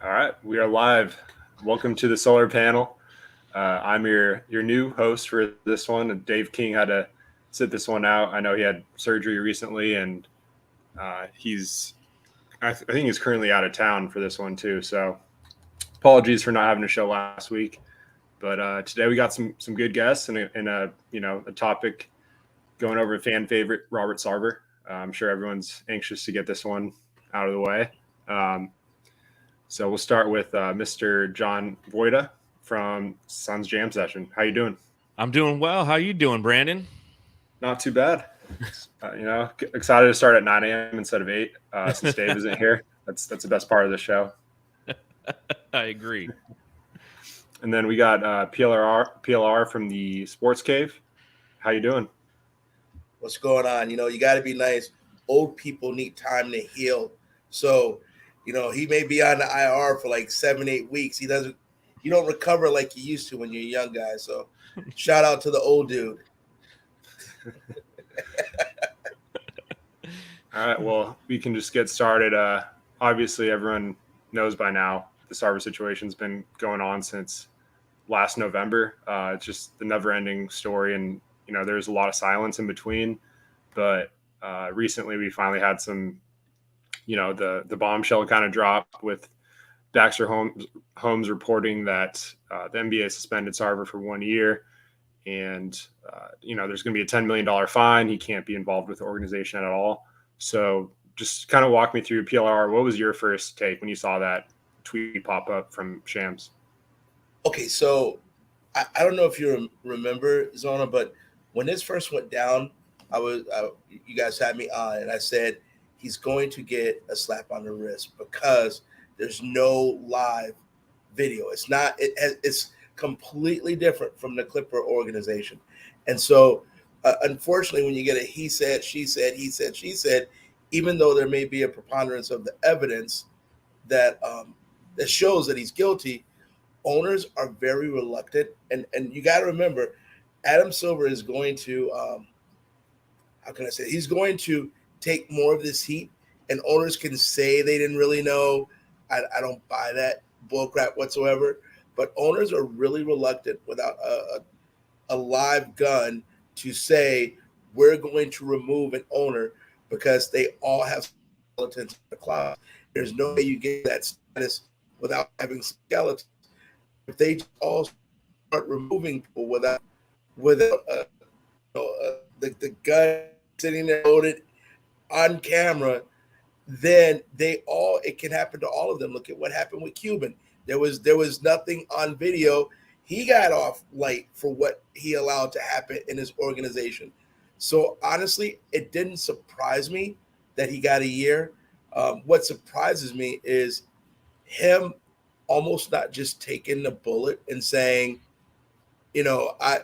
All right, we are live. Welcome to the solar panel. I'm your new host for this one. And Dave King had to sit this one out. I know he had surgery recently, and I think he's currently out of town for this one too. So apologies for not having a show last week. But today we got some good guests and a topic going over a fan favorite, Robert Sarver. I'm sure everyone's anxious to get this one out of the way. So we'll start with Mr. John Voita from Suns Jam Session. How you doing? I'm doing well. How you doing, Brandon? Not too bad. Excited to start at 9 a.m. instead of 8 since Dave isn't here. That's the best part of the show. I agree. And then we got PLR from the Sports Cave. How you doing? What's going on? You got to be nice. Old people need time to heal. So, he may be on the IR for like 7-8 weeks. You don't recover like you used to when you're a young guy. So shout out to the old dude. All right, well, we can just get started. Obviously, everyone knows by now the Sarver situation's been going on since last November. It's just the never-ending story, and there's a lot of silence in between. But recently, we finally had some, the bombshell kind of drop with Baxter Holmes reporting that the NBA suspended Sarver for 1 year. And, there's going to be a $10 million fine. He can't be involved with the organization at all. So just kind of walk me through PLR. What was your first take when you saw that tweet pop up from Shams? Okay, so I don't know if you remember, Zona, but when this first went down, you guys had me on, and I said he's going to get a slap on the wrist because there's no live video. It's completely different from the Clipper organization. And so, unfortunately, when you get a he said, she said, he said, she said, even though there may be a preponderance of the evidence that shows that he's guilty, owners are very reluctant. And you got to remember, Adam Silver is going to, he's going to take more of this heat, and owners can say they didn't really know. I don't buy that bullcrap whatsoever. But owners are really reluctant without a live gun to say we're going to remove an owner because they all have skeletons in the closet. There's no way you get that status without having skeletons. If they all start removing people without the gun sitting there loaded on camera, then it can happen to all of them. Look at what happened with Cuban. There was nothing on video. He got off light for what he allowed to happen in his organization. So honestly, it didn't surprise me that he got a year. What surprises me is him almost not just taking the bullet and saying, the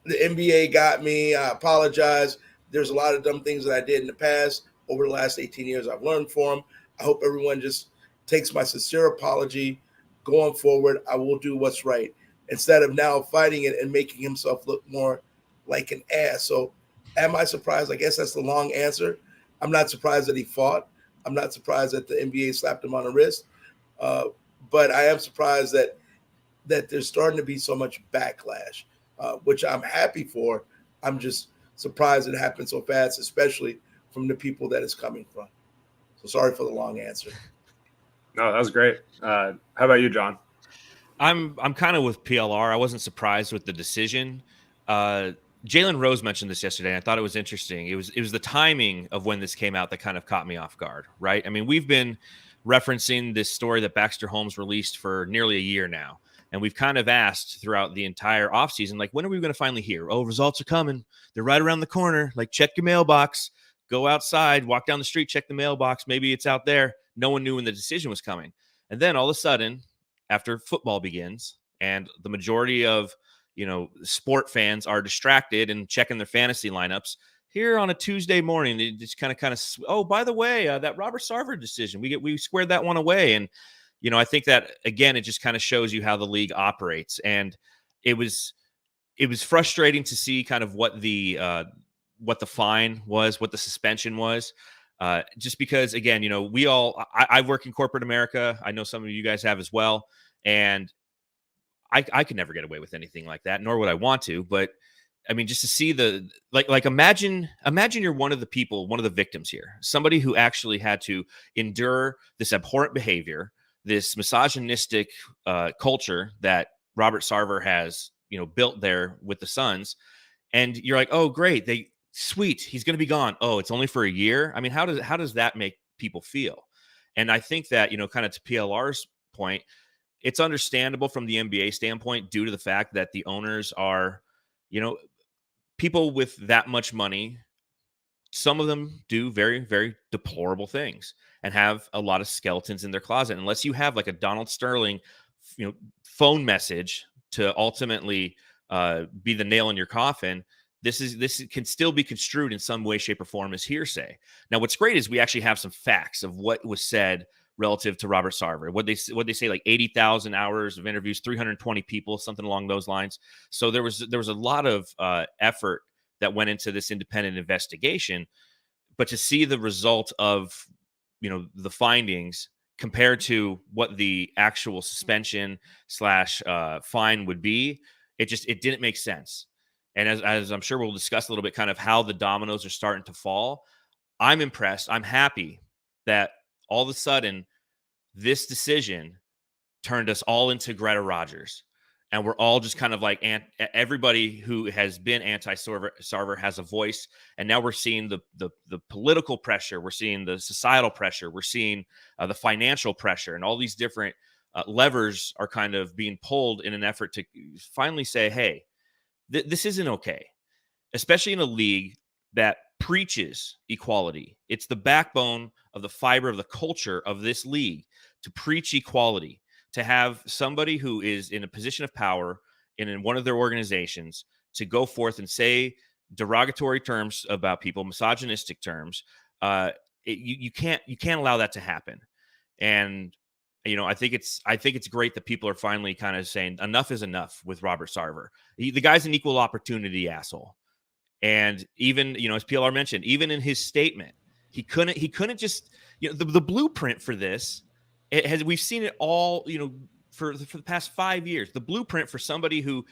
NBA got me. I apologize. There's a lot of dumb things that I did in the past. Over the last 18 years, I've learned from them. I hope everyone just takes my sincere apology. Going forward, I will do what's right instead of now fighting it and making himself look more like an ass. So am I surprised? I guess that's the long answer. I'm not surprised that he fought. I'm not surprised that the NBA slapped him on the wrist. But I am surprised that there's starting to be so much backlash, which I'm happy for. I'm just surprised it happened so fast, especially from the people that it's coming from. So sorry for the long answer. No, that was great. How about you, John? I'm kind of with PLR. I wasn't surprised with the decision. Jalen Rose mentioned this yesterday, and I thought it was interesting. It was the timing of when this came out that kind of caught me off guard, right? I mean, we've been referencing this story that Baxter Holmes released for nearly a year now, and we've kind of asked throughout the entire offseason, like, when are we going to finally hear? Oh, results are coming. They're right around the corner. Like, check your mailbox. Go outside, walk down the street, check the mailbox. Maybe it's out there. No one knew when the decision was coming. And then all of a sudden, after football begins and the majority of, sport fans are distracted and checking their fantasy lineups, here on a Tuesday morning, they just kind of, oh, by the way, that Robert Sarver decision, we squared that one away. And, I think that, again, it just kind of shows you how the league operates. And it was frustrating to see kind of what the fine was, what the suspension was. Just because, again, I work in corporate America. I know some of you guys have as well. And I could never get away with anything like that, nor would I want to. But I mean, just to see imagine you're one of the people, one of the victims here, somebody who actually had to endure this abhorrent behavior, this misogynistic culture that Robert Sarver has, built there with the Suns. And you're like, oh, great. Sweet. He's going to be gone. Oh, it's only for a year. I mean, how does that make people feel? And I think that, kind of to PLR's point, it's understandable from the NBA standpoint due to the fact that the owners are, people with that much money. Some of them do very, very deplorable things and have a lot of skeletons in their closet. Unless you have like a Donald Sterling, phone message to ultimately be the nail in your coffin, this can still be construed in some way, shape, or form as hearsay. Now, what's great is we actually have some facts of what was said relative to Robert Sarver. What they say, like 80,000 hours of interviews, 320 people, something along those lines. So there was a lot of effort that went into this independent investigation, but to see the result of the findings compared to what the actual suspension / fine would be, it didn't make sense. And as I'm sure we'll discuss a little bit, kind of how the dominoes are starting to fall, I'm impressed. I'm happy that all of a sudden this decision turned us all into Greta Rogers. And we're all just kind of like, everybody who has been anti-Sarver has a voice. And now we're seeing the political pressure. We're seeing the societal pressure. We're seeing the financial pressure. And all these different levers are kind of being pulled in an effort to finally say, hey, this isn't okay. Especially in a league that preaches equality. It's the backbone of the fiber of the culture of this league to preach equality. To have somebody who is in a position of power in one of their organizations to go forth and say derogatory terms about people, misogynistic terms, you can't allow that to happen. And I think it's great that people are finally kind of saying enough is enough with Robert Sarver. The guy's an equal opportunity asshole. And even, as PLR mentioned, even in his statement, he couldn't just, the blueprint for this. We've seen it all, for the past 5 years. The blueprint for somebody who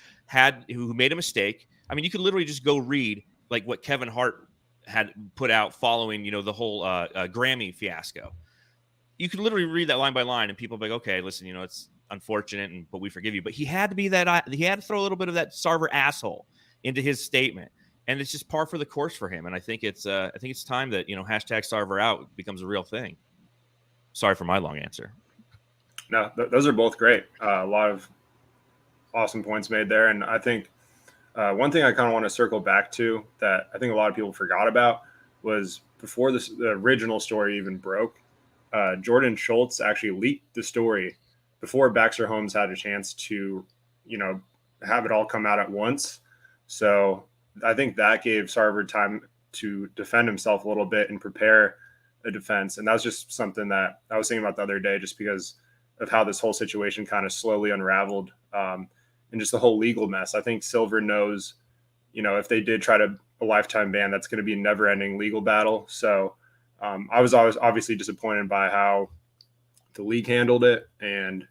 made a mistake. I mean, you could literally just go read like what Kevin Hart had put out following, the whole Grammy fiasco. You could literally read that line by line, and people be like, okay, listen, it's unfortunate, but we forgive you. But he had to be he had to throw a little bit of that Sarver asshole into his statement, and it's just par for the course for him. And I think it's time that hashtag Sarver out becomes a real thing. Sorry for my long answer. No, those are both great. A lot of awesome points made there. And I think one thing I kind of want to circle back to that I think a lot of people forgot about was before the original story even broke, Jordan Schultz actually leaked the story before Baxter Holmes had a chance to, have it all come out at once. So I think that gave Sarver time to defend himself a little bit and prepare a defense. And that was just something that I was thinking about the other day, just because of how this whole situation kind of slowly unraveled, and just the whole legal mess. I think Silver knows, if they did try to a lifetime ban, that's going to be a never ending legal battle. So I was always obviously disappointed by how the league handled it. And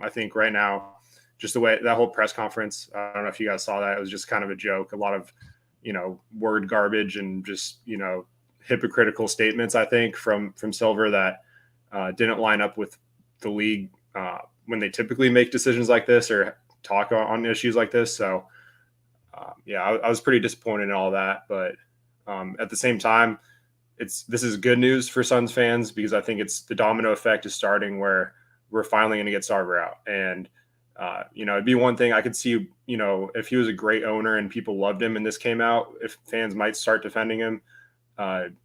I think right now, just the way that whole press conference, I don't know if you guys saw that, it was just kind of a joke, a lot of, word garbage and just, hypocritical statements, I think, from Silver that didn't line up with the league when they typically make decisions like this or talk on issues like this. So, I was pretty disappointed in all that. But at the same time, this is good news for Suns fans, because I think it's the domino effect is starting where we're finally going to get Sarver out. And, it'd be one thing I could see, if he was a great owner and people loved him and this came out, if fans might start defending him.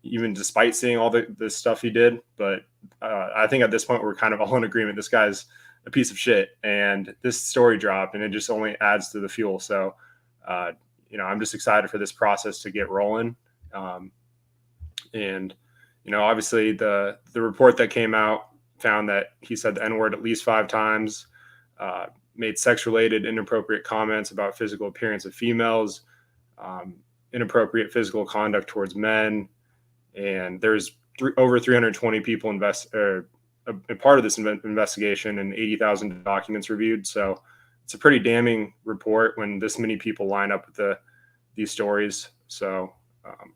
Even despite seeing all the stuff he did. But I think at this point, we're kind of all in agreement. This guy's a piece of shit. And this story dropped, and it just only adds to the fuel. So, I'm just excited for this process to get rolling. And, obviously the report that came out found that he said the N-word at least 5 times, made sex-related inappropriate comments about physical appearance of females, inappropriate physical conduct towards men. And there's over 320 people a part of this investigation and 80,000 documents reviewed. So it's a pretty damning report when this many people line up with these stories. So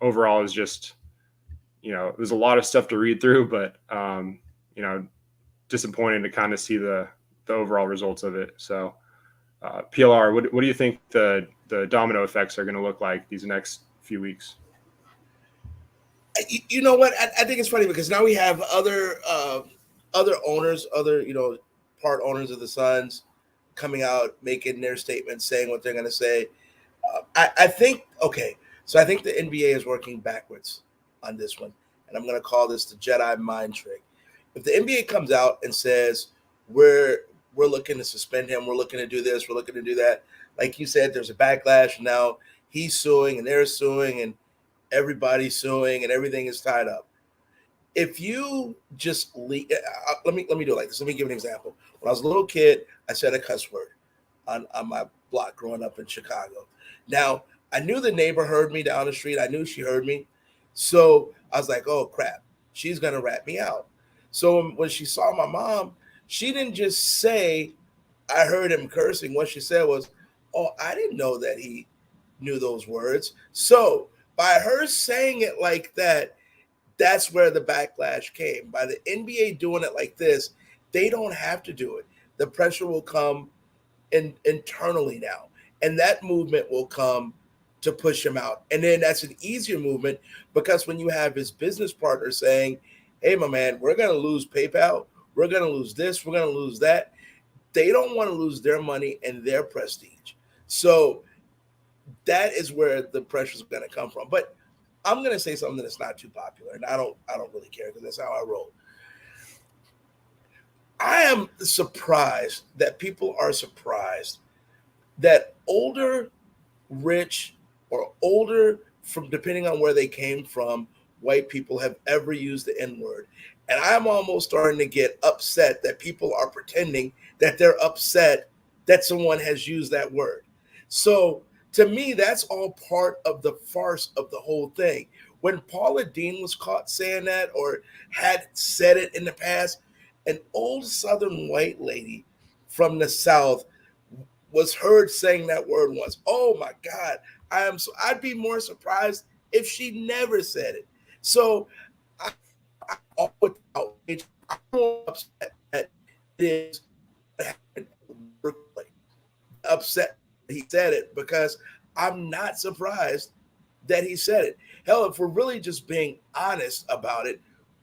overall, is just, there's a lot of stuff to read through, but disappointing to kind of see the overall results of it. So PLR, what do you think the domino effects are going to look like these next few weeks? You know what? I think it's funny because now we have other owners, part owners of the Suns coming out, making their statements, saying what they're going to say. I think the NBA is working backwards on this one, and I'm going to call this the Jedi mind trick. If the NBA comes out and says we're looking to suspend him, we're looking to do this, we're looking to do that, like you said, there's a backlash. Now he's suing and they're suing and everybody's suing and everything is tied up. If you just let me do it like this. Let me give an example. When I was a little kid, I said a cuss word on my block growing up in Chicago. Now, I knew the neighbor heard me down the street. I knew she heard me. So I was like, oh, crap, she's going to rat me out. So when she saw my mom, she didn't just say, I heard him cursing. What she said was, oh, I didn't know that he knew those words. So by her saying it like that, that's where the backlash came. By the NBA doing it like this, they don't have to do it. The pressure will come internally now, and that movement will come to push him out. And then that's an easier movement because when you have his business partner saying, hey, my man, we're going to lose PayPal, we're going to lose this, we're going to lose that, they don't want to lose their money and their prestige. So that is where the pressure is going to come from. But I'm going to say something that's not too popular, and I don't really care because that's how I roll. I am surprised that people are surprised that older, rich, or older, from depending on where they came from, white people have ever used the N-word. And I'm almost starting to get upset that people are pretending that they're upset that someone has used that word. So to me, that's all part of the farce of the whole thing. When Paula Deen was caught saying that or had said it in the past, an old Southern white lady from the South was heard saying that word once. Oh my God, I'd be more surprised if she never said it. So I'm more upset that it is upset he said it because I'm not surprised that he said it. Hell, if we're really just being honest about it,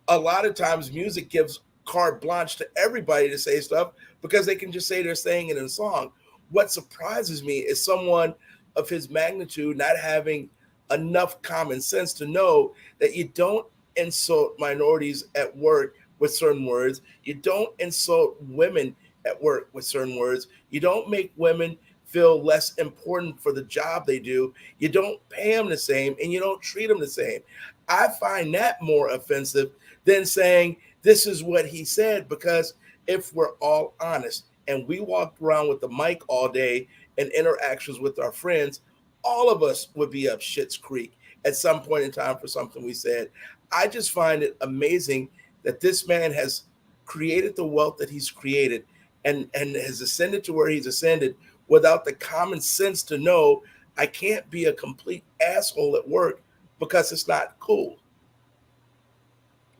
a lot of times music gives carte blanche to everybody to say stuff because they can just say they're saying it in a song. What surprises me is someone of his magnitude not having enough common sense to know that you don't insult minorities at work with certain words. You don't insult women at work with certain words. You don't make women feel less important for the job they do. You don't pay them the same and you don't treat them the same. I find that more offensive than saying this is what he said, because if we're all honest and we walked around with the mic all day and interactions with our friends, all of us would be up Schitt's Creek at some point in time for something we said. I just find it amazing that this man has created the wealth that he's created and has ascended to where he's ascended without the common sense to know I can't be a complete asshole at work because it's not cool.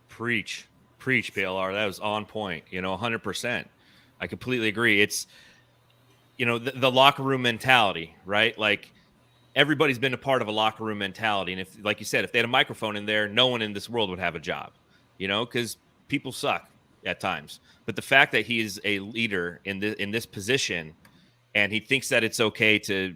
Preach, PLR. That was on point. 100%. I completely agree. It's, the locker room mentality, right? Like everybody's been a part of a locker room mentality. And if, like you said, if they had a microphone in there, no one in this world would have a job, because people suck at times. But the fact that he is a leader in this position and he thinks that it's okay to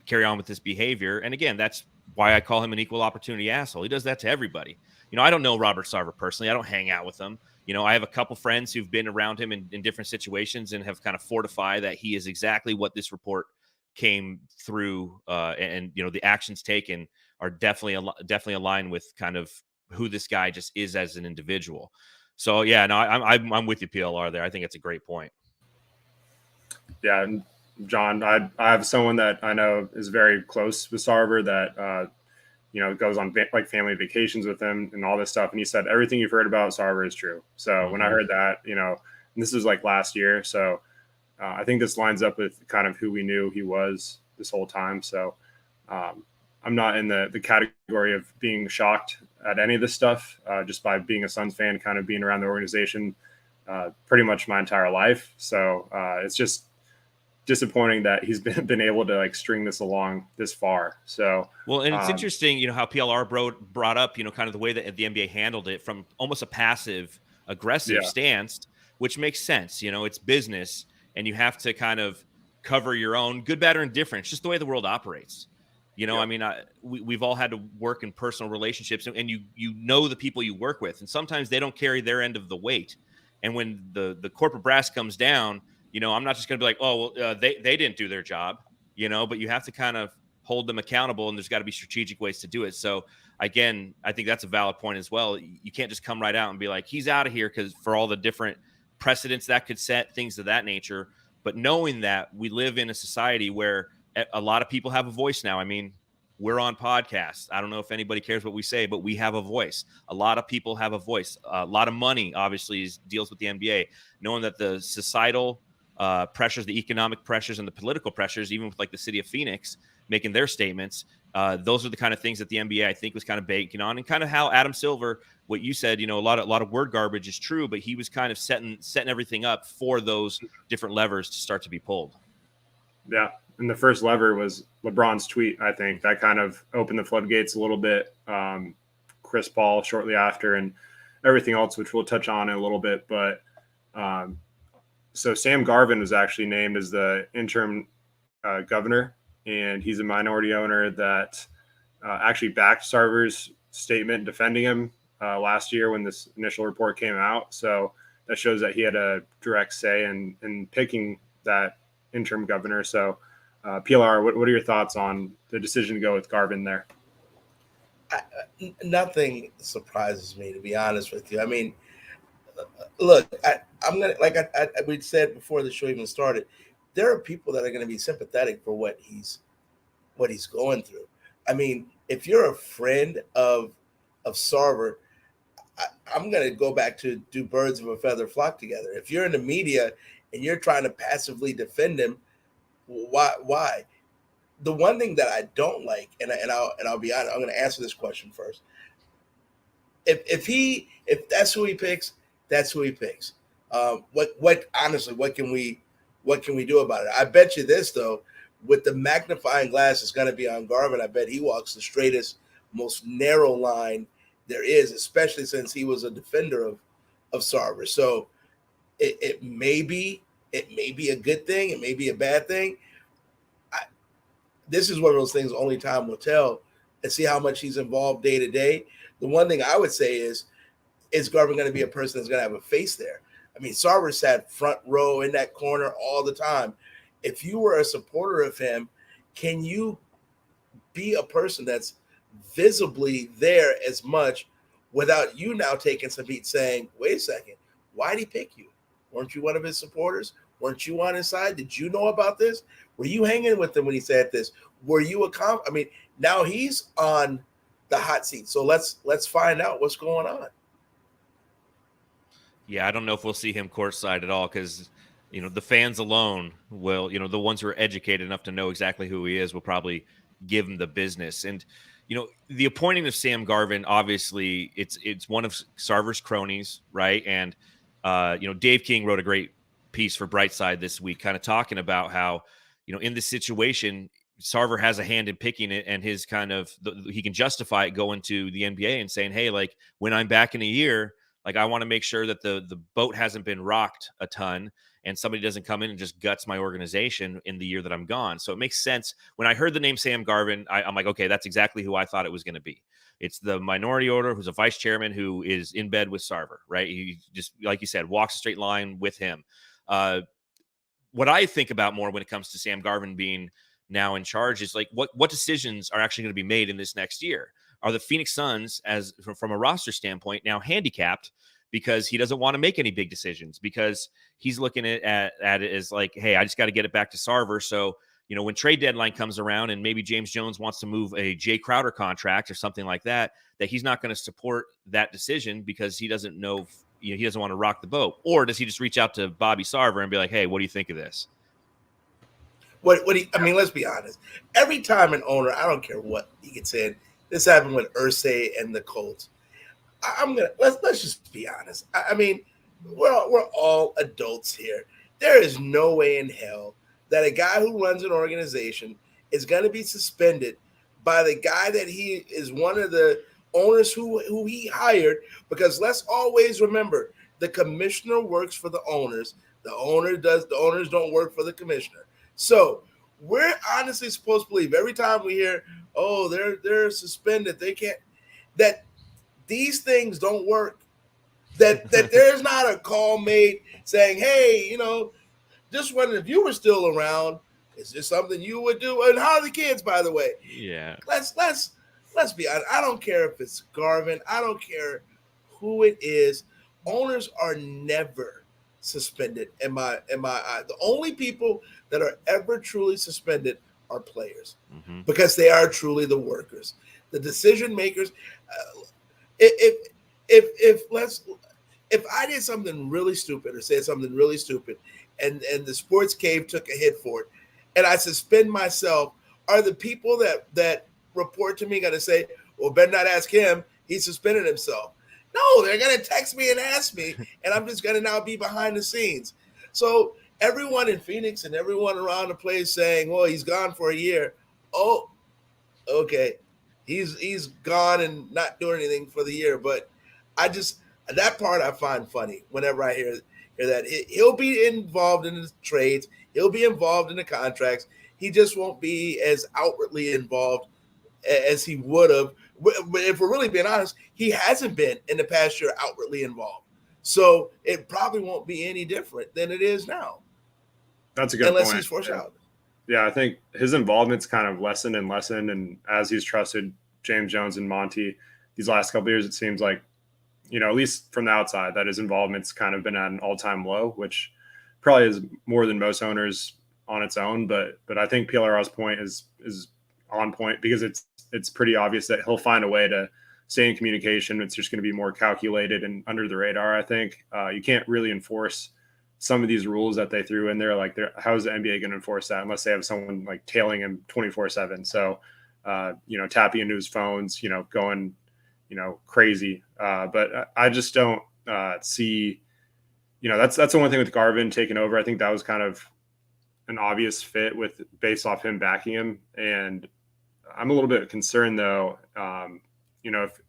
carry on with this behavior. And again, that's why I call him an equal opportunity asshole. He does that to everybody. I don't know Robert Sarver personally. I don't hang out with him. I have a couple friends who've been around him in different situations and have kind of fortified that he is exactly what this report came through. And the actions taken are definitely aligned with kind of who this guy just is as an individual. So yeah, no, I'm with you, PLR there. I think it's a great point. Yeah. John, I have someone that I know is very close with Sarver that goes on like family vacations with him and all this stuff. And he said, everything you've heard about Sarver is true. So when I heard that, and this was like last year. So I think this lines up with kind of who we knew he was this whole time. So I'm not in the category of being shocked at any of this stuff, just by being a Suns fan, kind of being around the organization pretty much my entire life. So it's just disappointing that he's been able to like string this along this far. So well, and it's interesting, how PLR brought up, kind of the way that the NBA handled it from almost a passive aggressive stance, which makes sense. It's business, and you have to kind of cover your own good, bad, or indifferent. It's just the way the world operates. I mean, we've all had to work in personal relationships, and you know the people you work with, and sometimes they don't carry their end of the weight. And when the corporate brass comes down, I'm not just going to be like, oh, well, they didn't do their job, but you have to kind of hold them accountable, and there's got to be strategic ways to do it. So again, I think that's a valid point as well. You can't just come right out and be like, he's out of here, because for all the different precedents that could set, things of that nature. But knowing that we live in a society where a lot of people have a voice now. I mean, we're on podcasts. I don't know if anybody cares what we say, but we have a voice. A lot of people have a voice. A lot of money, obviously, deals with the NBA. Knowing that the societal pressures, the economic pressures, and the political pressures, even with like the city of Phoenix making their statements, those are the kind of things that the NBA, I think, was kind of banking on, and kind of how Adam Silver, what you said, a lot of word garbage is true, but he was kind of setting everything up for those different levers to start to be pulled. Yeah. And the first lever was LeBron's tweet. I think that kind of opened the floodgates a little bit. Chris Paul shortly after, and everything else, which we'll touch on in a little bit. But so Sam Garvin was actually named as the interim governor, and he's a minority owner that actually backed Sarver's statement defending him last year when this initial report came out. So that shows that he had a direct say in picking that interim governor. So PLR, what are your thoughts on the decision to go with Garvin there? Nothing surprises me, to be honest with you. I mean, look, I'm gonna, like we said before the show even started, there are people that are going to be sympathetic for what he's going through. I mean, if you're a friend of Sarver, I'm going to go back to do birds of a feather flock together. If you're in the media and you're trying to passively defend him, why? The one thing that I don't like, and I'll be honest, I'm going to answer this question first. If that's who he picks, that's who he picks. What honestly, what can we do about it? I bet you this though, with the magnifying glass is going to be on Garvin, I bet he walks the straightest, most narrow line there is, especially since he was a defender of Sarver. So it may be a good thing, it may be a bad thing. This is one of those things only time will tell, and see how much he's involved day to day. The one thing I would say is Garvin going to be a person that's going to have a face there? I mean, Sarver sat front row in that corner all the time. If you were a supporter of him, can you be a person that's visibly there as much without you now taking some heat saying, wait a second, why did he pick you? Weren't you one of his supporters? Weren't you on his side? Did you know about this? Were you hanging with him when he said this? Were you I mean, now he's on the hot seat. So let's find out what's going on. Yeah, I don't know if we'll see him courtside at all, because the fans alone will, the ones who are educated enough to know exactly who he is will probably give him the business. And the appointing of Sam Garvin, obviously it's one of Sarver's cronies, right? And Dave King wrote a great piece for Brightside this week, kind of talking about how in this situation, Sarver has a hand in picking it, and his he can justify it going to the NBA and saying, hey, like, when I'm back in a year, like, I want to make sure that the boat hasn't been rocked a ton and somebody doesn't come in and just guts my organization in the year that I'm gone. So it makes sense. When I heard the name Sam Garvin, I'm like, okay, that's exactly who I thought it was going to be. It's the minority owner who's a vice chairman who is in bed with Sarver, right? He just, like you said, walks a straight line with him. What I think about more when it comes to Sam Garvin being now in charge is like, what decisions are actually going to be made in this next year? Are the Phoenix Suns, as from a roster standpoint, now handicapped because he doesn't want to make any big decisions, because he's looking at it as like, hey, I just got to get it back to Sarver. So, when trade deadline comes around and maybe James Jones wants to move a Jay Crowder contract or something like that, that he's not going to support that decision because he doesn't know, he doesn't want to rock the boat? Or does he just reach out to Bobby Sarver and be like, hey, what do you think of this? I mean, let's be honest. Every time an owner, I don't care what he gets in, this happened with Irsay and the Colts. Let's just be honest. I mean, we're all adults here. There is no way in hell that a guy who runs an organization is going to be suspended by the guy that he is one of the owners who he hired. Because let's always remember, the commissioner works for the owners. The owners don't work for the commissioner. So we're honestly supposed to believe every time we hear, oh, they're suspended, they can't, that these things don't work. That there's not a call made saying, hey, just wondering if you were still around, is this something you would do? And how are the kids, by the way? Yeah. Let's be honest. I don't care if it's Garvin. I don't care who it is. Owners are never suspended in my eye. The only people that are ever truly suspended are players, because they are truly the workers, the decision makers. If I did something really stupid or said something really stupid, and the sports cave took a hit for it, and I suspend myself, are the people that report to me going to say, well, better not ask him, he suspended himself? No, they're going to text me and ask me, and I'm just going to now be behind the scenes. So everyone in Phoenix and everyone around the place saying, well, he's gone for a year. Oh, okay. He's gone and not doing anything for the year. But that part I find funny whenever I hear that. He'll be involved in the trades. He'll be involved in the contracts. He just won't be as outwardly involved as he would have. If we're really being honest, he hasn't been in the past year outwardly involved. So it probably won't be any different than it is now. That's a good unless point. He's forced out. Yeah, I think his involvement's kind of lessened. And as he's trusted James Jones and Monty these last couple of years, it seems like, at least from the outside, that his involvement's kind of been at an all-time low, which probably is more than most owners on its own. But I think PLR's point is on point, because it's pretty obvious that he'll find a way to stay in communication. It's just going to be more calculated and under the radar. I think you can't really enforce some of these rules that they threw in there. Like, how is the NBA going to enforce that unless they have someone like tailing him 24/7? So, tapping into his phones, going, crazy. But I just don't see, that's the one thing with Garvin taking over. I think that was kind of an obvious fit based off him backing him. And I'm a little bit concerned though, if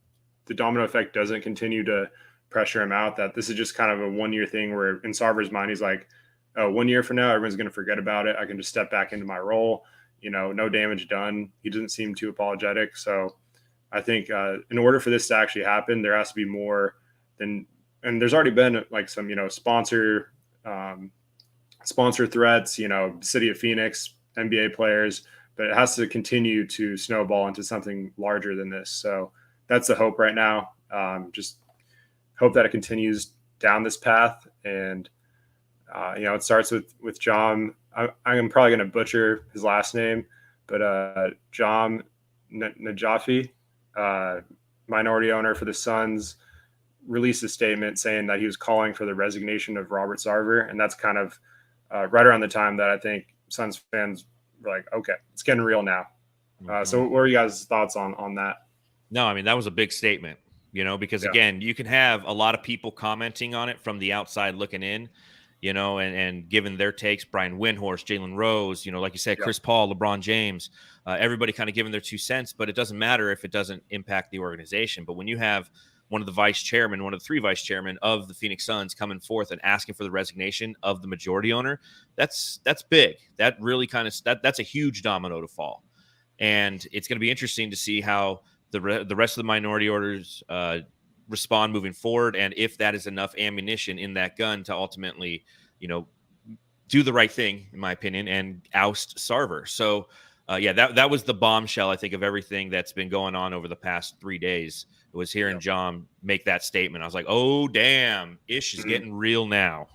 the domino effect doesn't continue to pressure him out, that this is just kind of a 1 year thing where in Sarver's mind, he's like, oh, 1 year from now, everyone's going to forget about it. I can just step back into my role, no damage done. He doesn't seem too apologetic. So I think in order for this to actually happen, there has to be more than, and there's already been like some, sponsor threats, City of Phoenix, NBA players, but it has to continue to snowball into something larger than this. So that's the hope right now. Just hope that it continues down this path. And, it starts with John. I'm probably going to butcher his last name, but John Najafi, minority owner for the Suns, released a statement saying that he was calling for the resignation of Robert Sarver. And that's kind of right around the time that I think Suns fans were like, okay, it's getting real now. So what are you guys' thoughts on that? No, I mean, that was a big statement, because again, you can have a lot of people commenting on it from the outside looking in, and giving their takes. Brian Windhorst, Jalen Rose, like you said, Chris Paul, LeBron James, everybody kind of giving their 2 cents, but it doesn't matter if it doesn't impact the organization. But when you have one of the 3 vice chairmen of the Phoenix Suns coming forth and asking for the resignation of the majority owner, that's big. That really that's a huge domino to fall. And it's going to be interesting to see how the rest of the minority owners respond moving forward, and if that is enough ammunition in that gun to ultimately, do the right thing, in my opinion, and oust Sarver. So, that was the bombshell, I think, of everything that's been going on over the past 3 days. It was hearing John make that statement. I was like, oh, damn, ish is getting real now.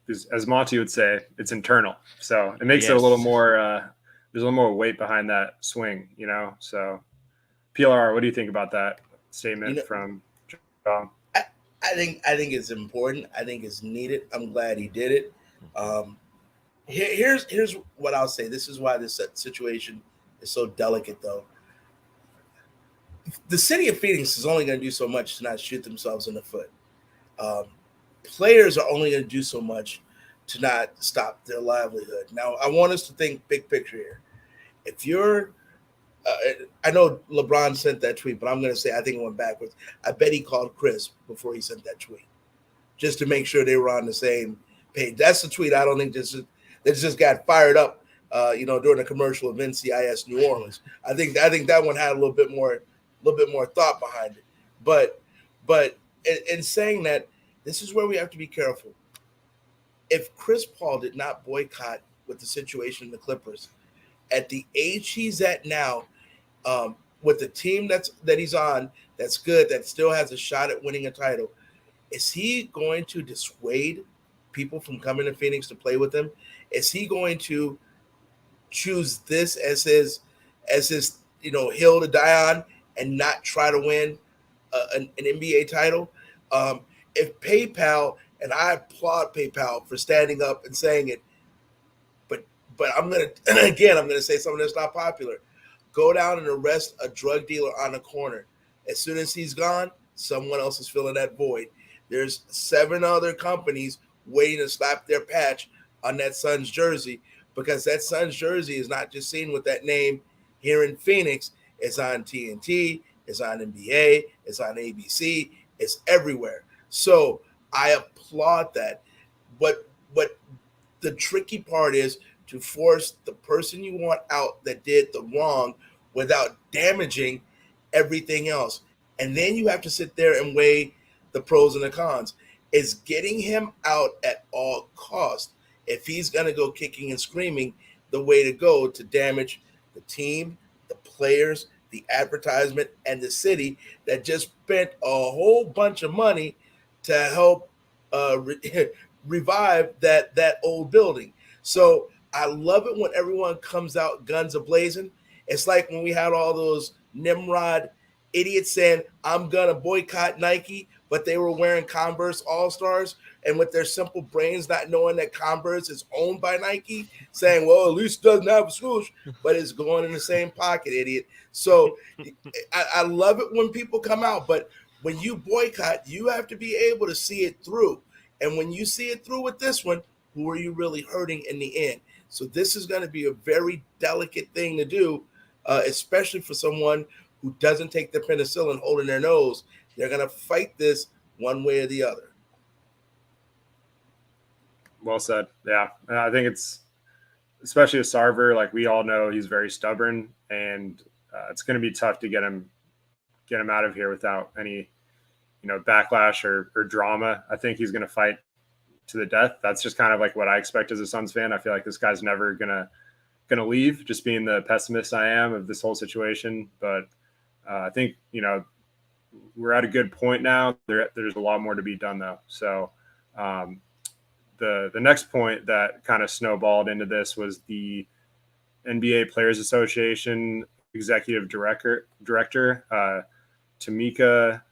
As Monty would say, it's internal. So it makes it a little more, there's a little more weight behind that swing, you know. So PLR, what do you think about that statement from John? I think it's important. I think it's needed. I'm glad he did it. Here's what I'll say. This is why this situation is so delicate, though. The city of Phoenix is only going to do so much to not shoot themselves in the foot. Players are only going to do so much to not stop their livelihood. Now, I want us to think big picture here. If you're, I know LeBron sent that tweet, but I'm going to say I think it went backwards. I bet he called Chris before he sent that tweet, just to make sure they were on the same page. That's the tweet I don't think that just got fired up, during the commercial of NCIS New Orleans. I think that one had a little bit more thought behind it. But in saying that, this is where we have to be careful. If Chris Paul did not boycott with the situation in the Clippers, at the age he's at now, with the team that he's on, that's good, that still has a shot at winning a title, is he going to dissuade people from coming to Phoenix to play with him? Is he going to choose this as his hill to die on and not try to win an NBA title? If PayPal, and I applaud PayPal for standing up and saying it, but I'm gonna say something that's not popular. Go down and arrest a drug dealer on the corner. As soon as he's gone, someone else is filling that void. There's 7 other companies waiting to slap their patch on that Suns jersey, because that Suns jersey is not just seen with that name here in Phoenix. It's on TNT, it's on NBA, it's on ABC, it's everywhere. So I applaud that. What the tricky part is to force the person you want out that did the wrong without damaging everything else. And then you have to sit there and weigh the pros and the cons. Is getting him out at all costs, if he's going to go kicking and screaming, the way to go to damage the team, the players, the advertisement, and the city that just spent a whole bunch of money to help revive that old building? So I love it when everyone comes out guns a-blazing. It's like when we had all those Nimrod idiots saying, I'm going to boycott Nike, but they were wearing Converse All-Stars, and with their simple brains not knowing that Converse is owned by Nike, saying, well, at least it doesn't have a swoosh, but it's going in the same pocket, idiot. So I love it when people come out, but when you boycott, you have to be able to see it through. And when you see it through with this one, who are you really hurting in the end? So this is going to be a very delicate thing to do, especially for someone who doesn't take the penicillin holding their nose. They're going to fight this one way or the other. Well said. Yeah. And I think it's, especially with Sarver, like we all know he's very stubborn, and it's going to be tough to get him out of here without any, backlash or drama. I think he's going to fight to the death. That's just kind of like what I expect as a Suns fan. I feel like this guy's never going to leave, just being the pessimist I am of this whole situation. But I think, we're at a good point now. There's a lot more to be done, though. So the next point that kind of snowballed into this was the NBA Players Association executive director, Tamika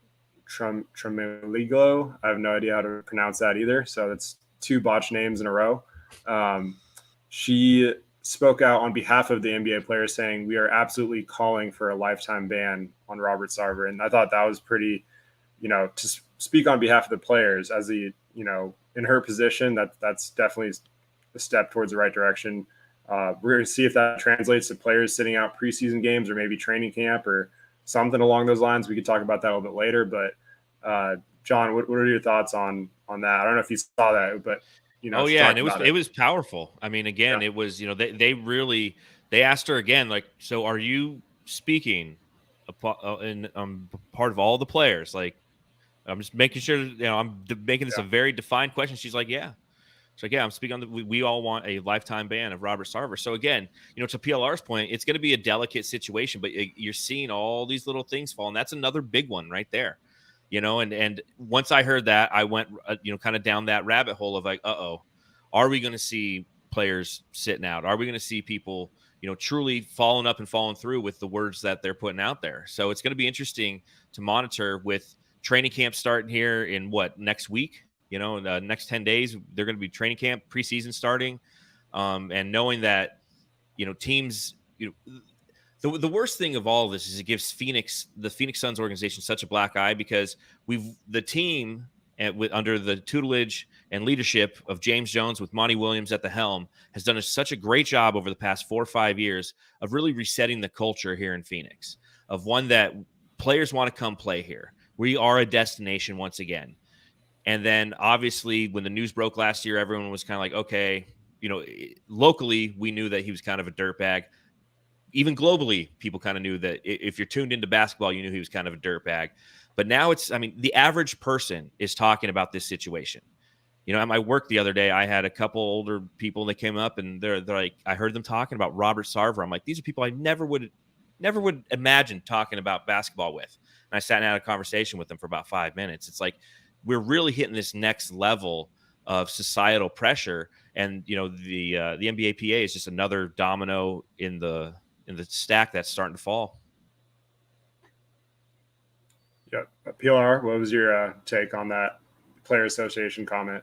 Tremeligo. I have no idea how to pronounce that either. So that's 2 botched names in a row. She spoke out on behalf of the NBA players, saying we are absolutely calling for a lifetime ban on Robert Sarver. And I thought that was pretty, to speak on behalf of the players as in her position, that's definitely a step towards the right direction. We're going to see if that translates to players sitting out preseason games or maybe training camp or something along those lines. We could talk about that a little bit later, but John, what are your thoughts on that? I don't know if you saw that, but oh yeah, and it was powerful. I mean, again, yeah. It was they asked her again, like, so are you speaking in part of all the players? Like, I'm just making sure I'm making this a very defined question. She's like, yeah. So yeah, I'm speaking on we all want a lifetime ban of Robert Sarver. So again, to PLR's point, it's going to be a delicate situation, but you're seeing all these little things fall, and that's another big one right there. And once I heard that, I went, kind of down that rabbit hole of like, are we going to see players sitting out? Are we going to see people, truly following up and following through with the words that they're putting out there. So it's going to be interesting to monitor with training camp starting here in next week, in the next 10 days, they're going to be training camp, preseason starting. And knowing that, teams, the worst thing of all of this is it gives the Phoenix Suns organization such a black eye, because the team under the tutelage and leadership of James Jones with Monty Williams at the helm has done such a great job over the past 4 or 5 years of really resetting the culture here in Phoenix, of one that players want to come play here. We are a destination once again. And then obviously when the news broke last year, everyone was kind of like, okay, locally, we knew that he was kind of a dirtbag. Even globally, people kind of knew that if you're tuned into basketball, you knew he was kind of a dirtbag. But now the average person is talking about this situation. At my work the other day, I had a couple older people that came up, and they're like, I heard them talking about Robert Sarver. I'm like, these are people I never would imagine talking about basketball with. And I sat and had a conversation with them for about 5 minutes. It's like, we're really hitting this next level of societal pressure. And, the NBA PA is just another domino in the stack that's starting to fall. Yeah. PLR, what was your take on that player association comment?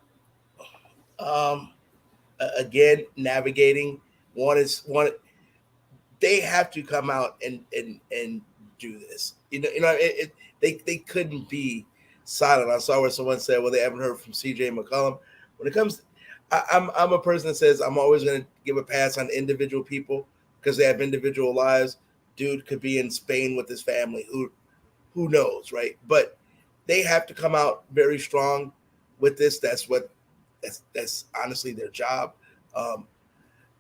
Again, navigating one. They have to come out and do this. They couldn't be silent. I saw where someone said, well, they haven't heard from CJ McCollum. When it comes, I'm a person that says I'm always going to give a pass on individual people because they have individual lives. Dude could be in Spain with his family. Who knows, right? But they have to come out very strong with this. That's honestly their job.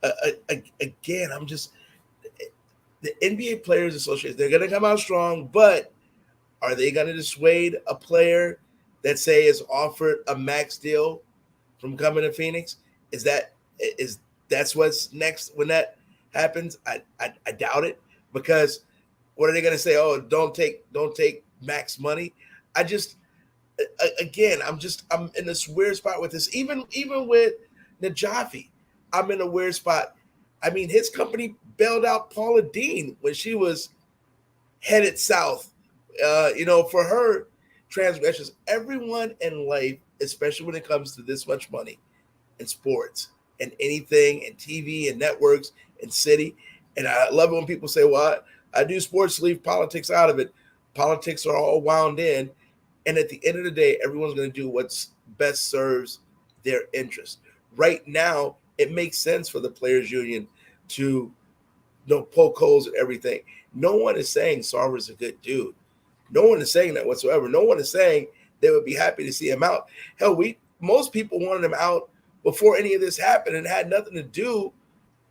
Again, the NBA Players Association, they're going to come out strong, but are they going to dissuade a player that say is offered a max deal from coming to Phoenix? That's what's next when that happens? I doubt it, because what are they going to say? Oh, don't take max money. I'm in this weird spot with this. Even with Najafi, I'm in a weird spot. I mean, his company bailed out Paula Dean when she was headed south, for her transgressions. Everyone in life, especially when it comes to this much money in sports and anything and TV and networks and city. And I love it when people say, well, I do sports, leave politics out of it. Politics are all wound in. And at the end of the day, everyone's going to do what's best serves their interest. Right now, it makes sense for the players union to poke holes at everything. No one is saying Sarver's a good dude. No one is saying that whatsoever. No one is saying they would be happy to see him out. Hell, most people wanted him out before any of this happened, and it had nothing to do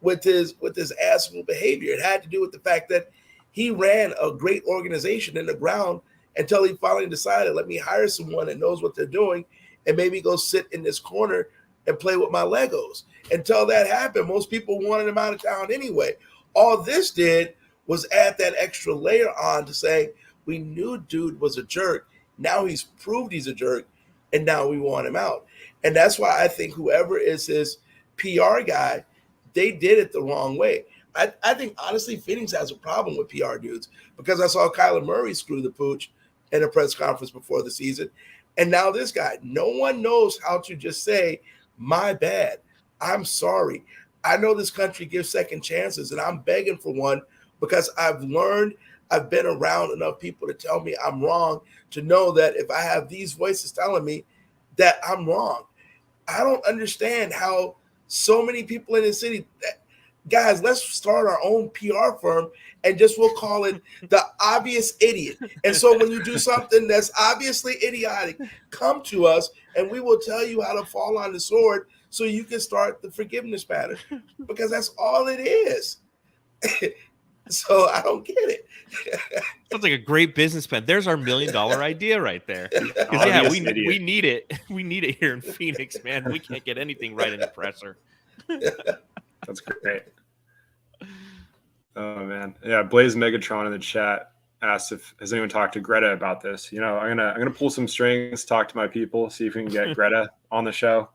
with his asshole behavior. It had to do with the fact that he ran a great organization in the ground until he finally decided, let me hire someone that knows what they're doing and maybe go sit in this corner and play with my Legos. Until that happened, most people wanted him out of town anyway. All this did was add that extra layer on to saying, we knew dude was a jerk. Now he's proved he's a jerk, and now we want him out. And that's why I think whoever is his PR guy, they did it the wrong way. I think, honestly, Phoenix has a problem with PR dudes, because I saw Kyler Murray screw the pooch in a press conference before the season. And now this guy, no one knows how to just say, my bad, I'm sorry. I know this country gives second chances, and I'm begging for one, because I've been around enough people to tell me I'm wrong, to know that if I have these voices telling me that I'm wrong. I don't understand how so many people in the city, guys, let's start our own PR firm and we'll call it the obvious idiot. And so when you do something that's obviously idiotic, come to us and we will tell you how to fall on the sword so you can start the forgiveness pattern, because that's all it is. So I don't get it. Sounds like a great business plan. There's our $1 million idea right there. Because we need it. We need it here in Phoenix, man. We can't get anything right in the presser. That's great. Oh man, yeah. Blaze Megatron in the chat asked if has anyone talked to Greta about this. I'm gonna pull some strings, talk to my people, see if we can get Greta on the show.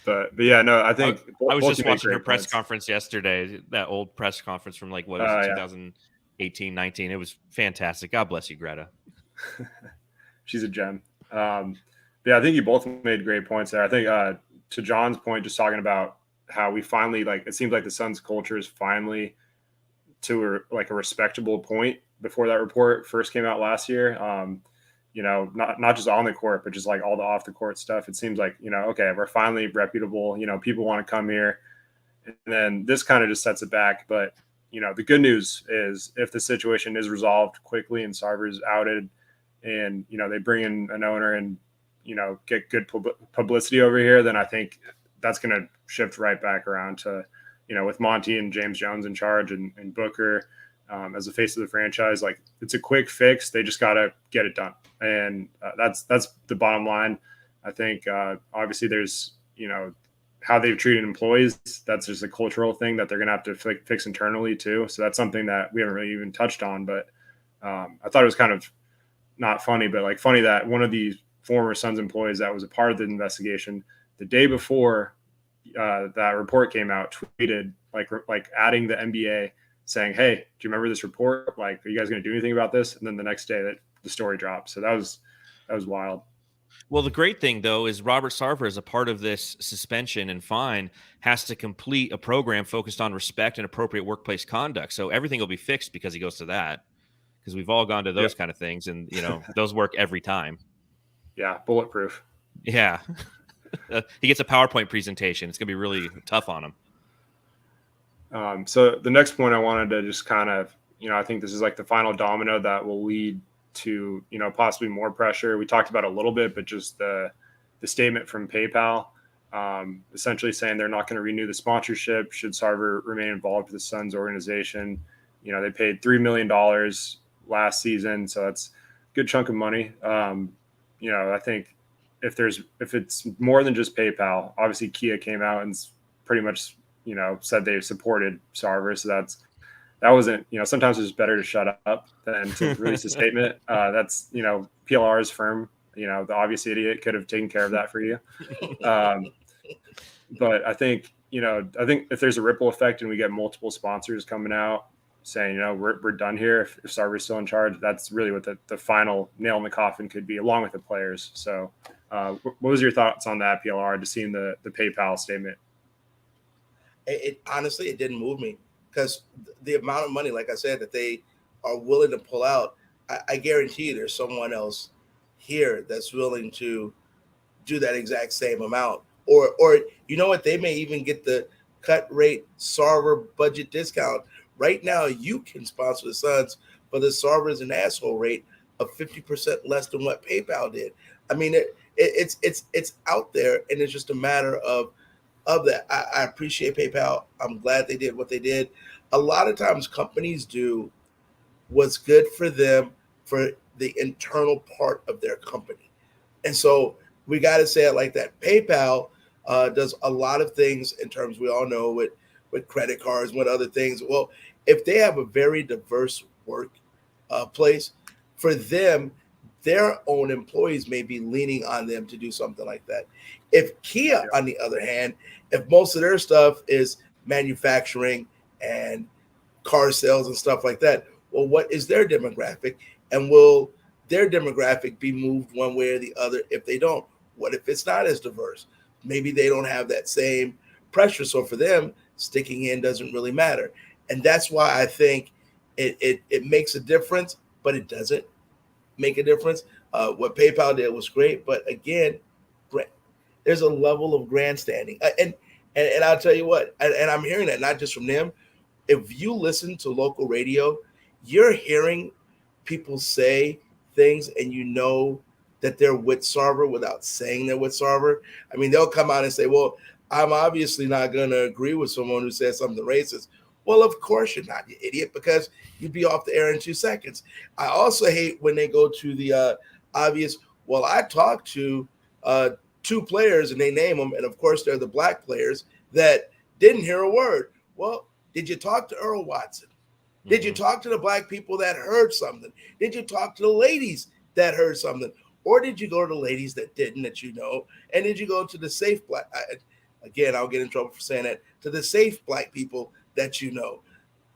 But yeah, no, I think I was both just you make watching her great press points. conference yesterday, that old press conference from like, what was it, Yeah. 2018, 19. It was fantastic. God bless you, Greta. She's a gem. Yeah, I think you both made great points there. I think to John's point, just talking about how we finally, like, it seems like the Suns culture is finally to like a respectable point before that report first came out last year. You know, not just on the court, but just like all the off the court stuff. It seems like, you know, okay, we're finally reputable. You know, people want to come here. And then this kind of just sets it back. But, you know, the good news is if the situation is resolved quickly and Sarver's outed and, you know, they bring in an owner and, you know, get good publicity over here, then I think that's going to shift right back around to, you know, with Monty and James Jones in charge and Booker as the face of the franchise. Like, it's a quick fix. They just got to get it done. And that's the bottom line. I think obviously there's, you know, how they've treated employees. That's just a cultural thing that they're going to have to fix internally too. So that's something that we haven't really even touched on, but I thought it was kind of not funny, but like funny that one of the former Suns employees that was a part of the investigation the day before that report came out tweeted like adding the NBA saying, "Hey, do you remember this report? Like, are you guys going to do anything about this?" And then the next day that the story dropped. So that was wild. Well, the great thing, though, is Robert Sarver, as a part of this suspension and fine, has to complete a program focused on respect and appropriate workplace conduct. So everything will be fixed because he goes to that, because we've all gone to those kind of things, and, you know, those work every time. Yeah, bulletproof. Yeah. He gets a PowerPoint presentation. It's going to be really tough on him. So the next point I wanted to just kind of, you know, I think this is like the final domino that will lead to, you know, possibly more pressure. We talked about it a little bit, but just the statement from PayPal, essentially saying they're not going to renew the sponsorship should Sarver remain involved with the Suns organization. You know, they paid $3 million last season, so that's a good chunk of money. You know, I think if it's more than just PayPal, obviously Kia came out and pretty much, you know, said they supported Sarver, so that wasn't, you know, sometimes it's better to shut up than to release a statement. That's, you know, PLR's firm, you know, the obvious idiot could have taken care of that for you. But I think, you know, if there's a ripple effect and we get multiple sponsors coming out saying, you know, we're done here, if Sarver's still in charge, that's really what the final nail in the coffin could be, along with the players. So what was your thoughts on that, PLR, just seeing the PayPal statement? It honestly, it didn't move me. Because the amount of money, like I said, that they are willing to pull out, I guarantee you there's someone else here that's willing to do that exact same amount. Or you know what? They may even get the cut rate Sarver budget discount. Right now, you can sponsor the Suns for the Sarver's an asshole rate of 50% less than what PayPal did. I mean, it's out there, and it's just a matter of that. I appreciate PayPal. I'm glad they did what they did. A lot of times companies do what's good for them for the internal part of their company. And so we got to say it like that. PayPal does a lot of things in terms, we all know, with credit cards, with other things. Well, if they have a very diverse work place, for them, their own employees may be leaning on them to do something like that. If Kia, on the other hand, if most of their stuff is manufacturing and car sales and stuff like that, well, what is their demographic? And will their demographic be moved one way or the other if they don't? What if it's not as diverse? Maybe they don't have that same pressure. So for them, sticking in doesn't really matter. And that's why I think it makes a difference, but it doesn't make a difference. What PayPal did was great, but again, there's a level of grandstanding, and I'll tell you what, and I'm hearing that not just from them. If you listen to local radio, you're hearing people say things, and you know that they're with Sarver without saying they're with Sarver. I mean, they'll come out and say, "Well, I'm obviously not going to agree with someone who says something racist." Well, of course you're not, you idiot, because you'd be off the air in 2 seconds. I also hate when they go to the obvious, well, I talked to 2 players and they name them, and of course they're the black players that didn't hear a word. Well, did you talk to Earl Watson? Did you talk to the black people that heard something? Did you talk to the ladies that heard something? Or did you go to the ladies that didn't, that you know? And did you go to the safe black again, I'll get in trouble for saying that, to the safe black people that you know.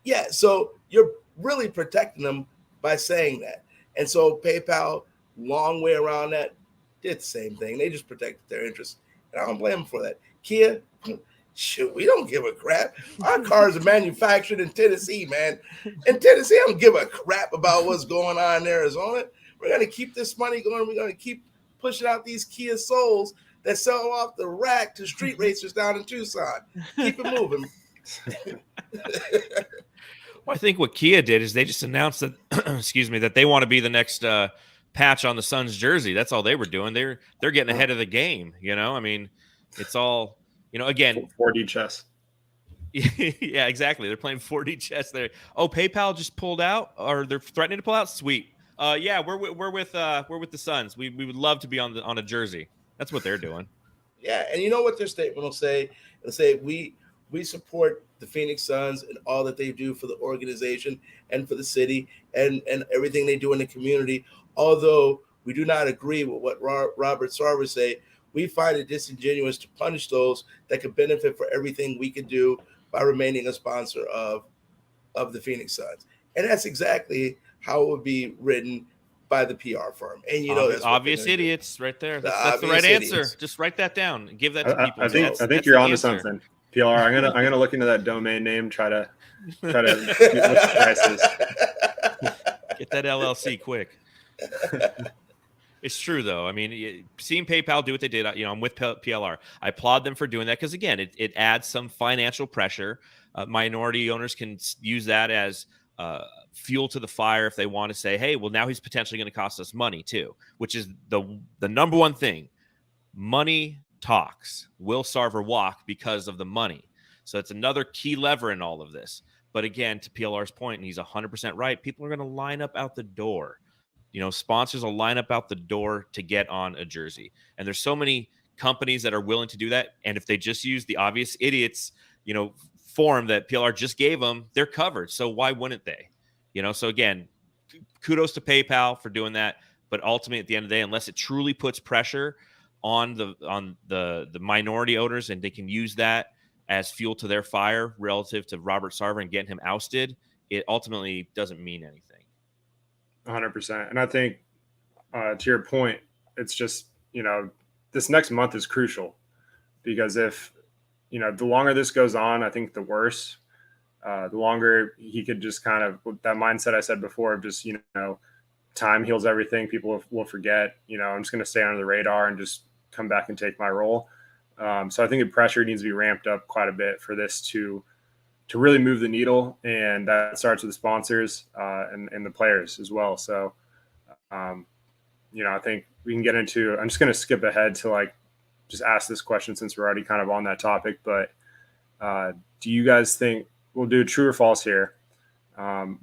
Yeah, so you're really protecting them by saying that. And so PayPal, long way around that, did the same thing. They just protected their interests. And I don't blame them for that. Kia, shoot, we don't give a crap. Our cars are manufactured in Tennessee, man. In Tennessee, I don't give a crap about what's going on in Arizona. We're going to keep this money going. We're going to keep pushing out these Kia Souls that sell off the rack to street racers down in Tucson. Keep it moving. Well, I think what Kia did is they just announced that, excuse me, that they want to be the next patch on the Suns jersey. That's all they were doing. They're getting ahead of the game. You know, I mean, it's all, you know, again, 4D chess. Yeah, exactly. They're playing 4D chess there. Oh, PayPal just pulled out, or they're threatening to pull out. Sweet. Yeah, we're with the Suns. We would love to be on a jersey. That's what they're doing. Yeah, and you know what their statement will say? It'll say we support the Phoenix Suns and all that they do for the organization and for the city and everything they do in the community. Although we do not agree with what Robert Sarver say, we find it disingenuous to punish those that could benefit for everything we could do by remaining a sponsor of the Phoenix Suns. And that's exactly how it would be written by the PR firm. And you know, that's obvious idiots right there. That's the right answer. Just write that down and give that to people. I think you're onto something. PLR. I'm gonna look into that domain name. Try to see what the price is. Get that LLC quick. It's true though. I mean, seeing PayPal do what they did, you know, I'm with PLR. I applaud them for doing that because again, it adds some financial pressure. Minority owners can use that as fuel to the fire if they want to say, hey, well, now he's potentially going to cost us money too, which is the number one thing. Money talks. Will Sarver walk because of the money? So it's another key lever in all of this. But again, to PLR's point, and he's 100% right, people are going to line up out the door. You know, sponsors will line up out the door to get on a jersey. And there's so many companies that are willing to do that. And if they just use the obvious idiots, you know, form that PLR just gave them, they're covered. So why wouldn't they? You know, so again, kudos to PayPal for doing that. But ultimately, at the end of the day, unless it truly puts pressure on the minority owners and they can use that as fuel to their fire relative to Robert Sarver and getting him ousted, it ultimately doesn't mean anything. 100%. And I think to your point, it's just, you know, this next month is crucial because if, you know, the longer this goes on, I think the worse. The longer he could just kind of, that mindset I said before of just, you know, time heals everything. People will forget, you know, I'm just going to stay under the radar and just come back and take my role. So I think the pressure needs to be ramped up quite a bit for this to really move the needle. And that starts with the sponsors and the players as well. So, you know, I think we can get into, I'm just going to skip ahead to like, just ask this question since we're already kind of on that topic, but do you guys think, we'll do true or false here.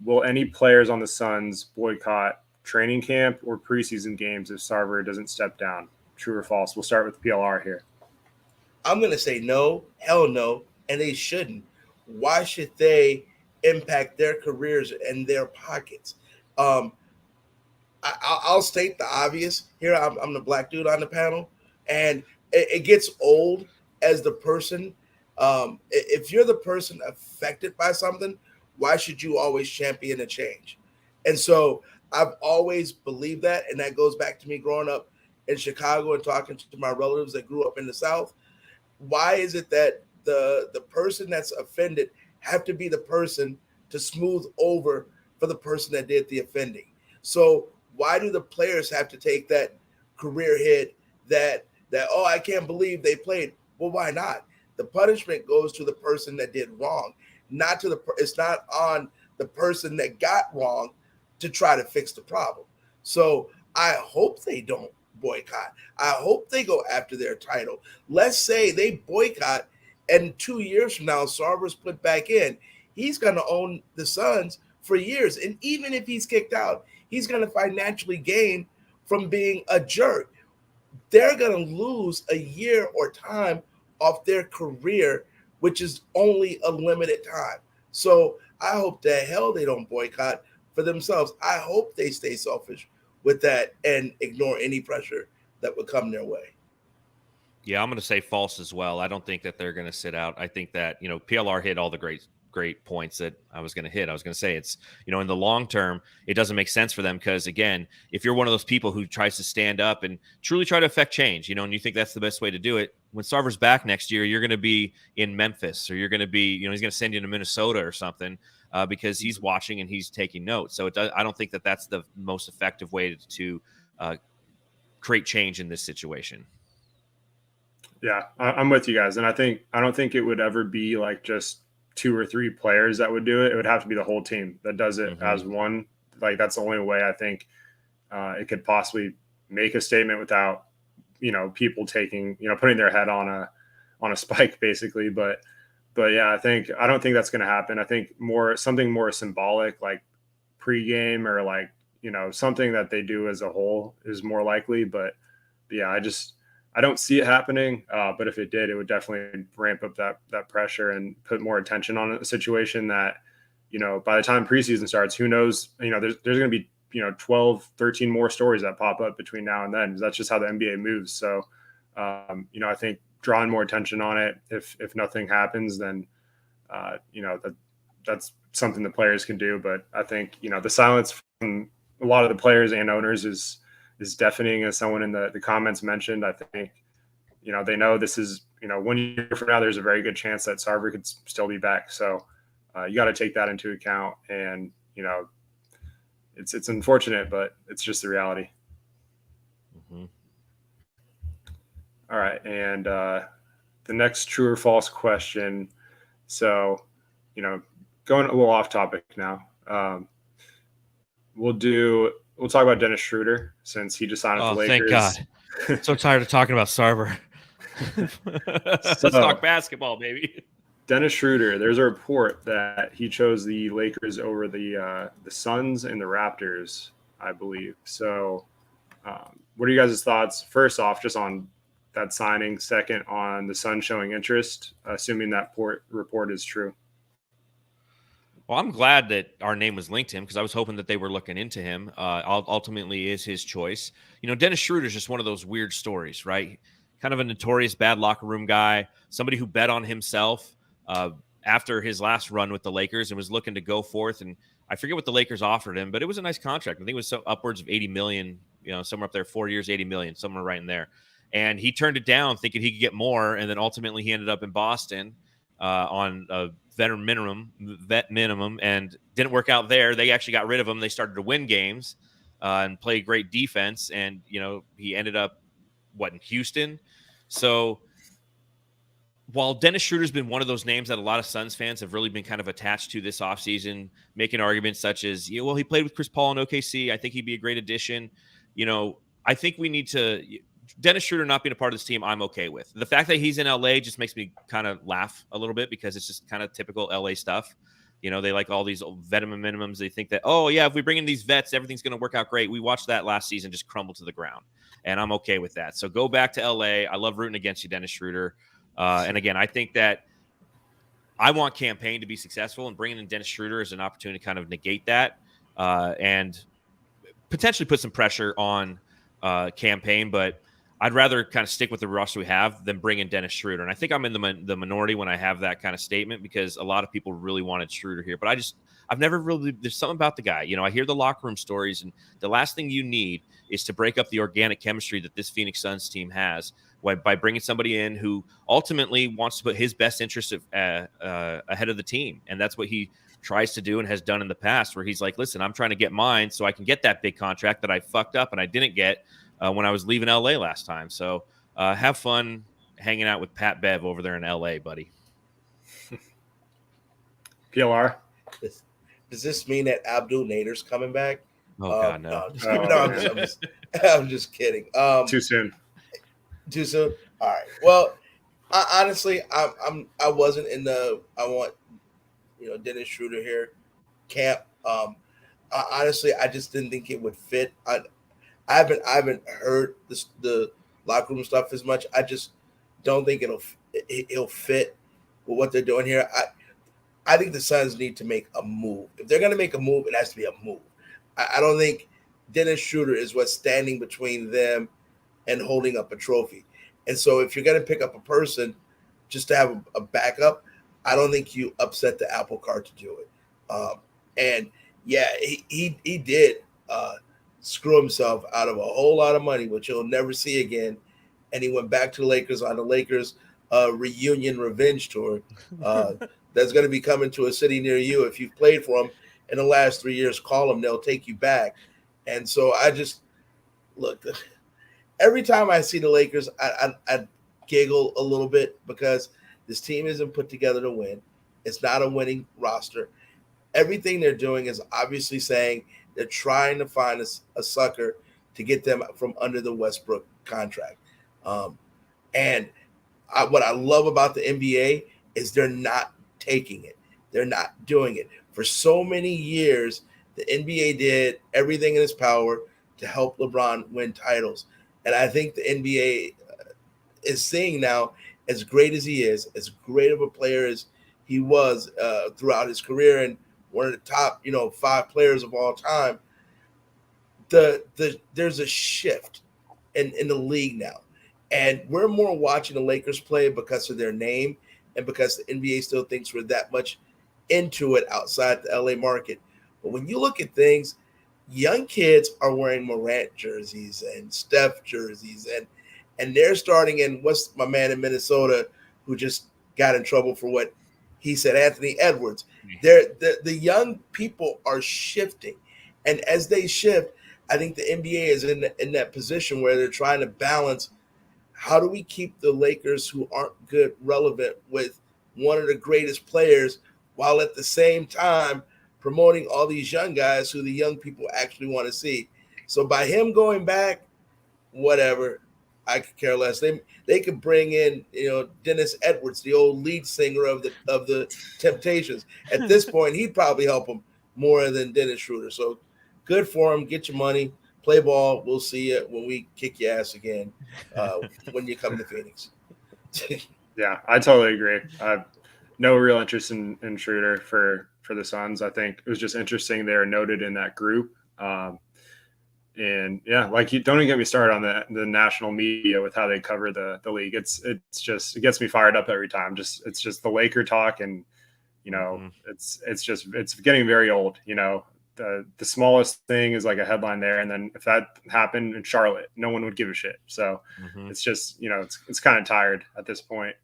Will any players on the Suns boycott training camp or preseason games if Sarver doesn't step down? True or false? We'll start with PLR here. I'm going to say no, hell no, and they shouldn't. Why should they impact their careers and their pockets? I'll state the obvious. Here, I'm the black dude on the panel, and it gets old as the person. If you're the person affected by something, why should you always champion a change? And so I've always believed that, and that goes back to me growing up in Chicago and talking to my relatives that grew up in the South. Why is it that the person that's offended have to be the person to smooth over for the person that did the offending? So why do the players have to take that career hit that oh, I can't believe they played? Well, why not? The punishment goes to the person that did wrong, not to it's not on the person that got wrong to try to fix the problem. So I hope they don't boycott. I hope they go after their title. Let's say they boycott, and 2 years from now, Sarver's put back in. He's going to own the Suns for years. And even if he's kicked out, he's going to financially gain from being a jerk. They're going to lose a year or time off their career, which is only a limited time. So I hope the hell they don't boycott for themselves. I hope they stay selfish with that and ignore any pressure that would come their way. Yeah, I'm going to say false as well. I don't think that they're going to sit out. I think that, PLR hit all the great points that I was going to hit. I was going to say it's, in the long term, it doesn't make sense for them because, again, if you're one of those people who tries to stand up and truly try to affect change, and you think that's the best way to do it, when Sarver's back next year, you're going to be in Memphis or you're going to be, he's going to send you to Minnesota or something because he's watching and he's taking notes. So I don't think that that's the most effective way to create change in this situation. Yeah, I'm with you guys. And I don't think it would ever be like just 2 or 3 players that would do it. It would have to be the whole team that does it as one. Like that's the only way I think it could possibly make a statement without, people taking, putting their head on a spike basically. But yeah, I don't think that's going to happen. I think something more symbolic, like pregame or like, something that they do as a whole is more likely. But yeah, I don't see it happening, but if it did, it would definitely ramp up that pressure and put more attention on a situation that, by the time preseason starts, who knows, there's going to be, 12, 13 more stories that pop up between now and then. That's just how the NBA moves. So, I think drawing more attention on it, if nothing happens, then, that's something the players can do. But I think, the silence from a lot of the players and owners is deafening, as someone in the comments mentioned. I think, they know this is, 1 year from now, there's a very good chance that Sarver could still be back. So you got to take that into account. And, it's unfortunate, but it's just the reality. Mm-hmm. All right. And the next true or false question. So, going a little off topic now. We'll talk about Dennis Schroeder since he just signed with the Lakers. Thank God. So tired of talking about Sarver. Let's talk basketball, baby. Dennis Schroeder, there's a report that he chose the Lakers over the Suns and the Raptors, I believe. So what are you guys' thoughts, first off, just on that signing, second on the Suns showing interest, assuming that report is true? Well, I'm glad that our name was linked to him because I was hoping that they were looking into him. Ultimately is his choice. Dennis Schroeder is just one of those weird stories, right? Kind of a notorious bad locker room guy, somebody who bet on himself after his last run with the Lakers and was looking to go forth. And I forget what the Lakers offered him, but it was a nice contract. I think it was upwards of $80 million, somewhere up there, 4 years, $80 million, somewhere right in there. And he turned it down thinking he could get more. And then ultimately he ended up in Boston on a vet minimum and didn't work out there. They actually got rid of him. They started to win games and play great defense. And, he ended up in Houston. So while Dennis Schroeder's been one of those names that a lot of Suns fans have really been kind of attached to this offseason, making arguments such as, he played with Chris Paul in OKC. I think he'd be a great addition. I think we need to Dennis Schroeder not being a part of this team, I'm okay with. The fact that he's in LA just makes me kind of laugh a little bit because it's just kind of typical LA stuff. They like all these veteran minimums. They think that, if we bring in these vets, everything's going to work out great. We watched that last season just crumble to the ground, and I'm okay with that. So go back to LA. I love rooting against you, Dennis Schroeder. And again, I think that I want campaign to be successful, and bringing in Dennis Schroeder is an opportunity to kind of negate that and potentially put some pressure on campaign. But I'd rather kind of stick with the roster we have than bring in Dennis Schroeder. And I think I'm in the minority when I have that kind of statement because a lot of people really wanted Schroeder here. But I've never really, there's something about the guy. I hear the locker room stories, and the last thing you need is to break up the organic chemistry that this Phoenix Suns team has by bringing somebody in who ultimately wants to put his best interest ahead of the team. And that's what he tries to do and has done in the past, where he's like, listen, I'm trying to get mine so I can get that big contract that I fucked up and I didn't get when I was leaving LA last time. So have fun hanging out with Pat Bev over there in LA, buddy. PLR. Does this mean that Abdul Nader's coming back? Oh God, no. I'm just kidding. Too soon. Too soon. All right. Well, honestly, I wasn't in the I want Dennis Schroeder here camp. Honestly, I just didn't think it would fit. I haven't heard the locker room stuff as much. I just don't think it'll fit with what they're doing here. I think the Suns need to make a move. If they're going to make a move, it has to be a move. I don't think Dennis Schroeder is what's standing between them and holding up a trophy. And so if you're going to pick up a person just to have a backup, I don't think you upset the apple cart to do it. And yeah, he did screw himself out of a whole lot of money, which you'll never see again. And he went back to the Lakers on the Lakers reunion revenge tour. That's going to be coming to a city near you. If you've played for them in the last 3 years, call them. They'll take you back. And so I just look. Every time I see the Lakers, I giggle a little bit because this team isn't put together to win. It's not a winning roster. Everything they're doing is obviously saying they're trying to find a sucker to get them from under the Westbrook contract. And what I love about the NBA is they're not taking it. They're not doing it. For so many years, the NBA did everything in its power to help LeBron win titles. And I think the NBA is seeing now, as great as he is, as great of a player as he was throughout his career and one of the top, 5 players of all time, there's a shift in the league now. And we're more watching the Lakers play because of their name and because the NBA still thinks we're that much into it outside the LA market. But when you look at things, young kids are wearing Morant jerseys and Steph jerseys, and they're starting in, what's my man in Minnesota who just got in trouble for what he said, Anthony Edwards. The young people are shifting. And as they shift, I think the NBA is in that position where they're trying to balance, how do we keep the Lakers, who aren't good, relevant with one of the greatest players, while at the same time promoting all these young guys who the young people actually want to see. So by him going back, whatever, I could care less. They could bring in, Dennis Edwards, the old lead singer of the Temptations. At this point, he'd probably help him more than Dennis Schroeder. So good for him. Get your money, play ball. We'll see you when we kick your ass again when you come to Phoenix. Yeah, I totally agree. No real interest in Schroeder for the Suns. I think it was just interesting they were noted in that group. And yeah, you don't even get me started on the national media with how they cover the league. It gets me fired up every time. It's just the Laker talk, and it's getting very old. The smallest thing is like a headline there, and then if that happened in Charlotte, no one would give a shit. So it's just it's kind of tired at this point.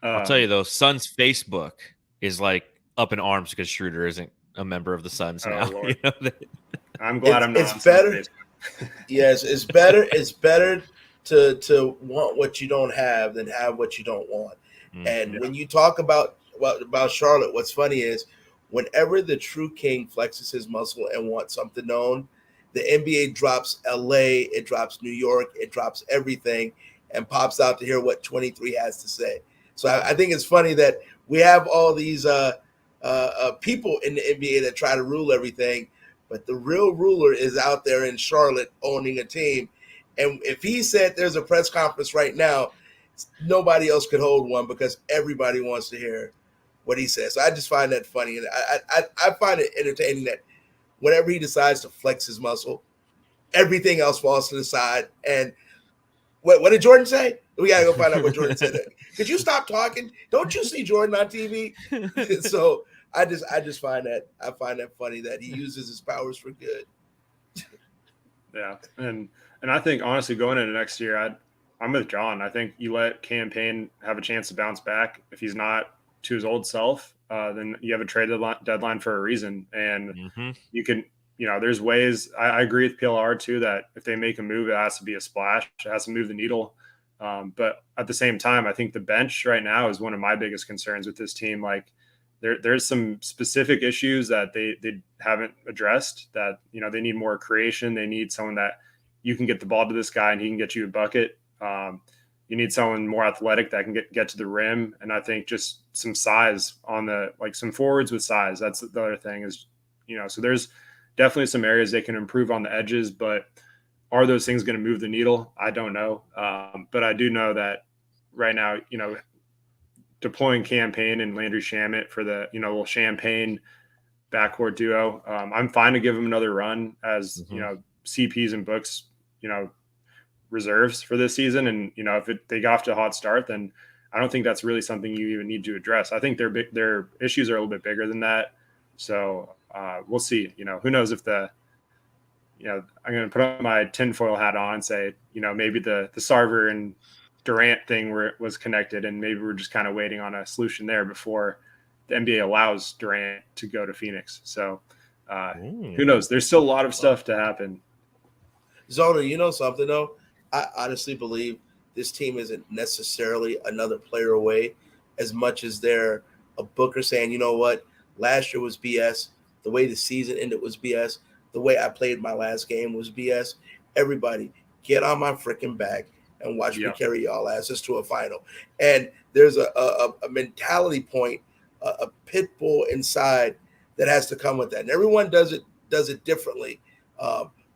I'll tell you though, Suns Facebook is up in arms because Schroeder isn't a member of the Suns now. I'm glad I'm not. It's better. Yes, it's better. It's better to want what you don't have than have what you don't want. And when you talk about Charlotte, what's funny is whenever the true king flexes his muscle and wants something known, the NBA drops LA, it drops New York, it drops everything, and pops out to hear what 23 has to say. So I think it's funny that we have all these people in the NBA that try to rule everything, but the real ruler is out there in Charlotte owning a team. And if he said there's a press conference right now, nobody else could hold one because everybody wants to hear what he says. So I just find that funny. And I find it entertaining that whenever he decides to flex his muscle, everything else falls to the side. And what did Jordan say? We got to go find out what Jordan said. Could you stop talking? Don't you see Jordan on TV? So I just find that funny that he uses his powers for good. Yeah, and I think honestly going into next year, I'm with John. I think you let Campaign have a chance to bounce back. If he's not to his old self, then you have a trade deadline for a reason, and you can. There's ways. I agree with PLR too that if they make a move, it has to be a splash. It has to move the needle. But at the same time, I think the bench right now is one of my biggest concerns with this team. There's some specific issues that they haven't addressed. That they need more creation. They need someone that you can get the ball to this guy and he can get you a bucket. You need someone more athletic that can get to the rim. And I think just some size on some forwards with size. That's the other thing is so there's definitely some areas they can improve on the edges, but are those things going to move the needle? I don't know. But I do know that right now, deploying Campaign and Landry Shamet for the, little Champagne backcourt duo. I'm fine to give them another run as, CPs and Books, reserves for this season. And, you know, if they got off to a hot start, then I don't think that's really something you even need to address. I think their issues are a little bit bigger than that. So we'll see. You know, who knows if I'm going to put on my tinfoil hat on and say, you know, maybe the Sarver and Durant thing was connected, and maybe we're just kind of waiting on a solution there before the NBA allows Durant to go to Phoenix. So who knows? There's still a lot of stuff to happen. Zona, you know something though? I honestly believe this team isn't necessarily another player away as much as they're a Booker saying, you know what, last year was BS. The way the season ended was BS. The way I played my last game was BS. Everybody, get on my freaking back and watch me carry y'all asses to a final. And there's a mentality point, a pit bull inside that has to come with that. And everyone does it differently.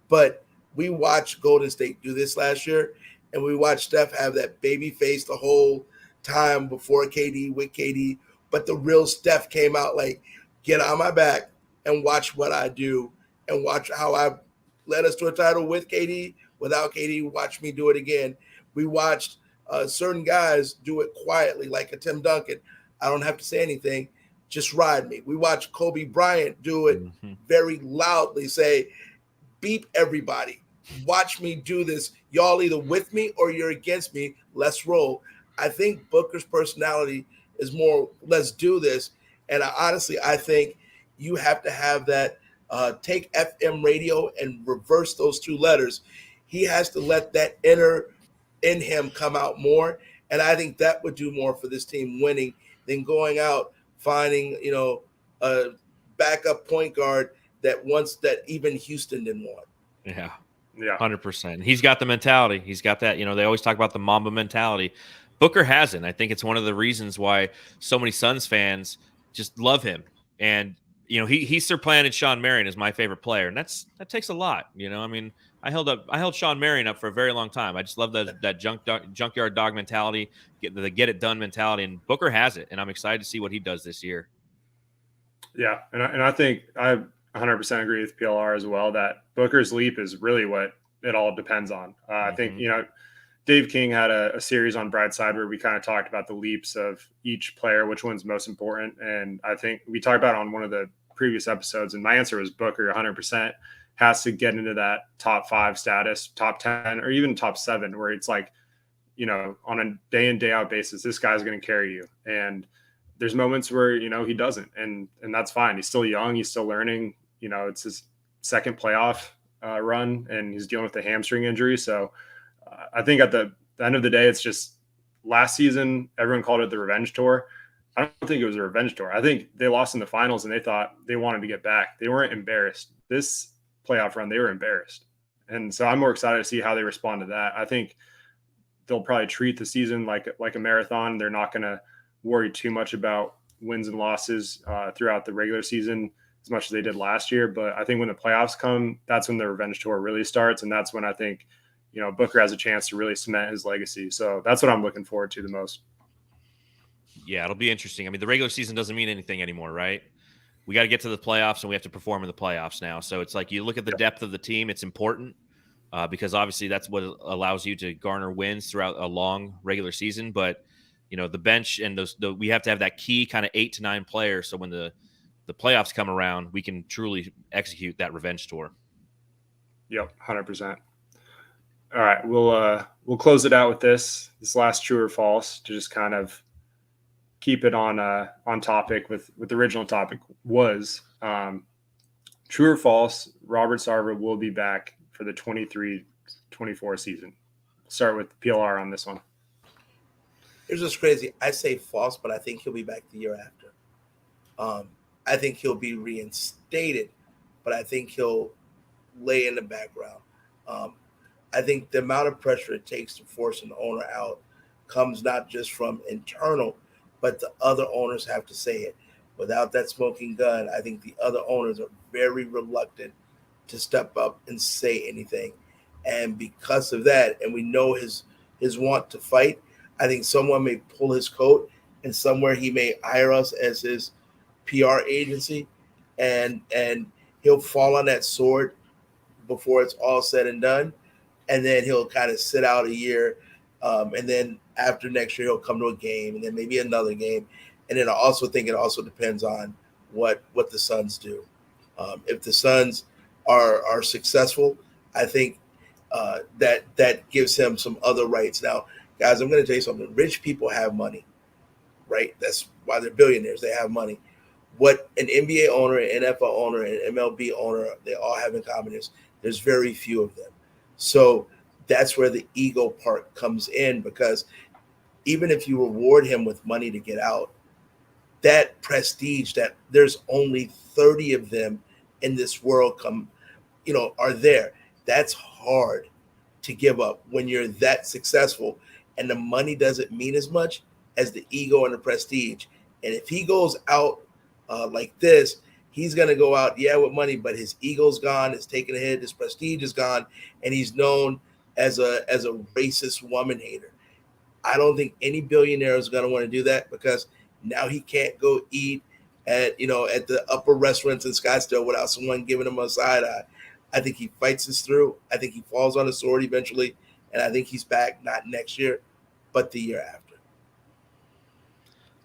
But we watched Golden State do this last year, and we watched Steph have that baby face the whole time before KD, with KD. But the real Steph came out like, get on my back and watch what I do, and watch how I led us to a title with KD, without KD, watch me do it again. We watched certain guys do it quietly, like a Tim Duncan. I don't have to say anything, just ride me. We watched Kobe Bryant do it very loudly, say, beep everybody. Watch me do this. Y'all either with me or you're against me. Let's roll. I think Booker's personality is more, let's do this. And I think you have to have that, take FM radio and reverse those two letters. He has to let that inner in him come out more. And I think that would do more for this team winning than going out finding, a backup point guard that even Houston didn't want. Yeah. 100%. He's got the mentality. He's got that, they always talk about the Mamba mentality. Booker hasn't. I think it's one of the reasons why so many Suns fans just love him. And, he supplanted Sean Marion as my favorite player. And that takes a lot. I mean, I held Sean Marion up for a very long time. I just love that junkyard dog mentality, get it done mentality. And Booker has it. And I'm excited to see what he does this year. Yeah. And I think I 100% agree with PLR as well, that Booker's leap is really what it all depends on. I think, Dave King had a series on Brightside where we kind of talked about the leaps of each player, which one's most important. And I think we talked about it on one of the previous episodes, and my answer was Booker 100% has to get into that top 5 status, top 10, or even top 7, where it's like, on a day in, day out basis, this guy's going to carry you. And there's moments where, he doesn't, and that's fine. He's still young. He's still learning. It's his second playoff run, and he's dealing with a hamstring injury. So I think at the end of the day, it's just last season, everyone called it the revenge tour. I don't think it was a revenge tour. I think they lost in the finals and they thought they wanted to get back. They weren't embarrassed. This playoff run, they were embarrassed. And so I'm more excited to see how they respond to that. I think they'll probably treat the season like a marathon. They're not going to worry too much about wins and losses throughout the regular season as much as they did last year. But I think when the playoffs come, that's when the revenge tour really starts. And that's when I think, Booker has a chance to really cement his legacy. So that's what I'm looking forward to the most. Yeah, it'll be interesting. I mean, the regular season doesn't mean anything anymore, right? We got to get to the playoffs, and we have to perform in the playoffs now. So it's like you look at the depth of the team. It's important because obviously that's what allows you to garner wins throughout a long regular season. But, the bench and we have to have that key kind of 8 to 9 players. So when the playoffs come around, we can truly execute that revenge tour. Yep, 100%. All right, we'll close it out with this last true or false to just kind of keep it on topic with the original topic was true or false. Robert Sarver will be back for the 23-24 season. Start with PLR on this one. Here's what's crazy. I say false, but I think he'll be back the year after. I think he'll be reinstated, but I think he'll lay in the background. I think the amount of pressure it takes to force an owner out comes not just from internal, but the other owners have to say it. Without that smoking gun, I think the other owners are very reluctant to step up and say anything. And because of that, and we know his want to fight, I think someone may pull his coat, and somewhere he may hire us as his PR agency, and he'll fall on that sword before it's all said and done. and then he'll kind of sit out a year, and then after next year he'll come to a game, and then maybe another game, and then I also think it also depends on what the Suns do. If the Suns are successful, I think that gives him some other rights. Now, guys, I'm going to tell you something. Rich people have money, right? That's why they're billionaires. They have money. What an NBA owner, an NFL owner, an MLB owner, they all have in common is there's very few of them. So that's where the ego part comes in, because even if you reward him with money to get out, that prestige that there's only 30 of them in this world are there. That's hard to give up when you're that successful, and the money doesn't mean as much as the ego and the prestige. And if he goes out like this, he's going to go out, with money, but his ego's gone, it's taken a hit, his prestige is gone, and he's known as a racist woman hater. I don't think any billionaire is going to want to do that, because now he can't go eat at the upper restaurants in Scottsdale without someone giving him a side eye. I think he fights this through. I think he falls on the sword eventually, and I think he's back not next year, but the year after.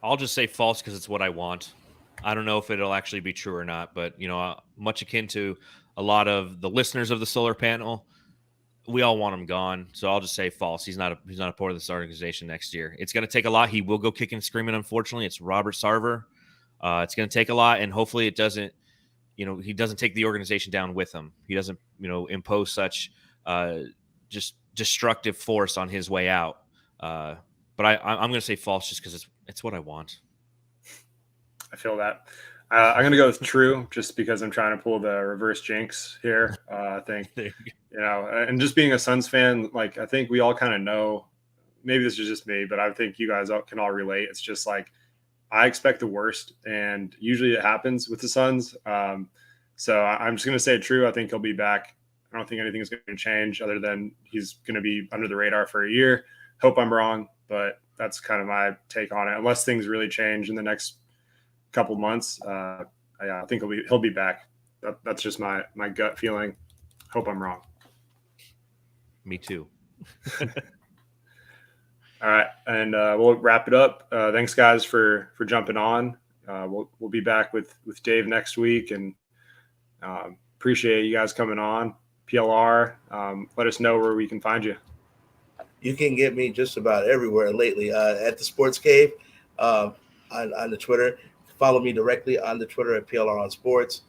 I'll just say false because it's what I want. I don't know if it'll actually be true or not, but much akin to a lot of the listeners of the solar panel, we all want him gone. So I'll just say false. He's not a part of this organization next year. It's going to take a lot. He will go kicking and screaming. Unfortunately, it's Robert Sarver. It's going to take a lot, and hopefully it doesn't. He doesn't take the organization down with him. He doesn't, impose such just destructive force on his way out. But I'm going to say false just because it's what I want. I feel that. I'm going to go with true just because I'm trying to pull the reverse jinx here. I think, and just being a Suns fan, like, I think we all kind of know, maybe this is just me, but I think you guys can all relate. It's just like, I expect the worst, and usually it happens with the Suns. So I'm just going to say true. I think he'll be back. I don't think anything is going to change other than he's going to be under the radar for a year. Hope I'm wrong, but that's kind of my take on it. Unless things really change in the next couple months, I think he'll be back. That's just my gut feeling. Hope I'm wrong. Me too. All right, and we'll wrap it up. Thanks, guys, for jumping on. We'll be back with Dave next week, and appreciate you guys coming on. PLR, let us know where we can find you. You can get me just about everywhere lately. At the Sports Cave on the Twitter. Follow me directly on the Twitter at PLR on Sports.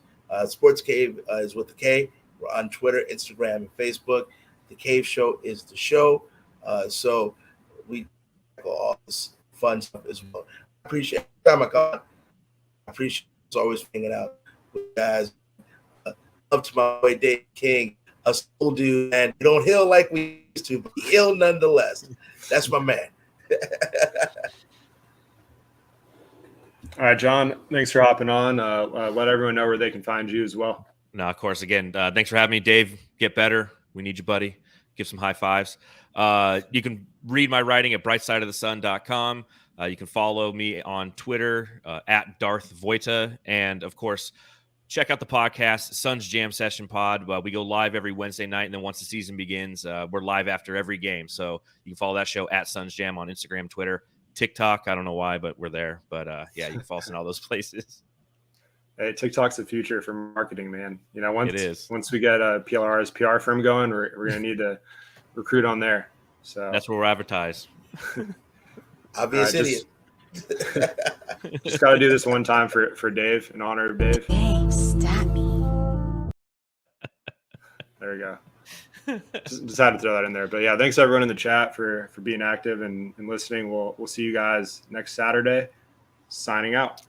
Sports Cave is with the K. We're on Twitter, Instagram, and Facebook. The Cave Show is the show. So we all this fun stuff as well. I appreciate every time I come. I appreciate always hanging out with you guys. Up to my boy Dave King, a school dude, and we don't heal like we used to, but he heal nonetheless. That's my man. All right, John, thanks for hopping on. Let everyone know where they can find you as well. No, of course. Again, thanks for having me, Dave. Get better. We need you, buddy. Give some high fives. You can read my writing at brightsideofthesun.com. You can follow me on Twitter at Darth Voita. And, of course, check out the podcast, Suns Jam Session Pod. We go live every Wednesday night, and then once the season begins, we're live after every game. So you can follow that show at Suns Jam on Instagram, Twitter, TikTok. I don't know why, but we're there. But, you can follow us in all those places. Hey, TikTok's the future for marketing, man. Once we get a PLR's PR firm going, we're going to need to recruit on there. So that's where we're advertised. Obvious idiot. Just got to do this one time for Dave, in honor of Dave. Stop me. There we go. Just had to throw that in there. But yeah, thanks everyone in the chat for being active and listening. We'll see you guys next Saturday. Signing out.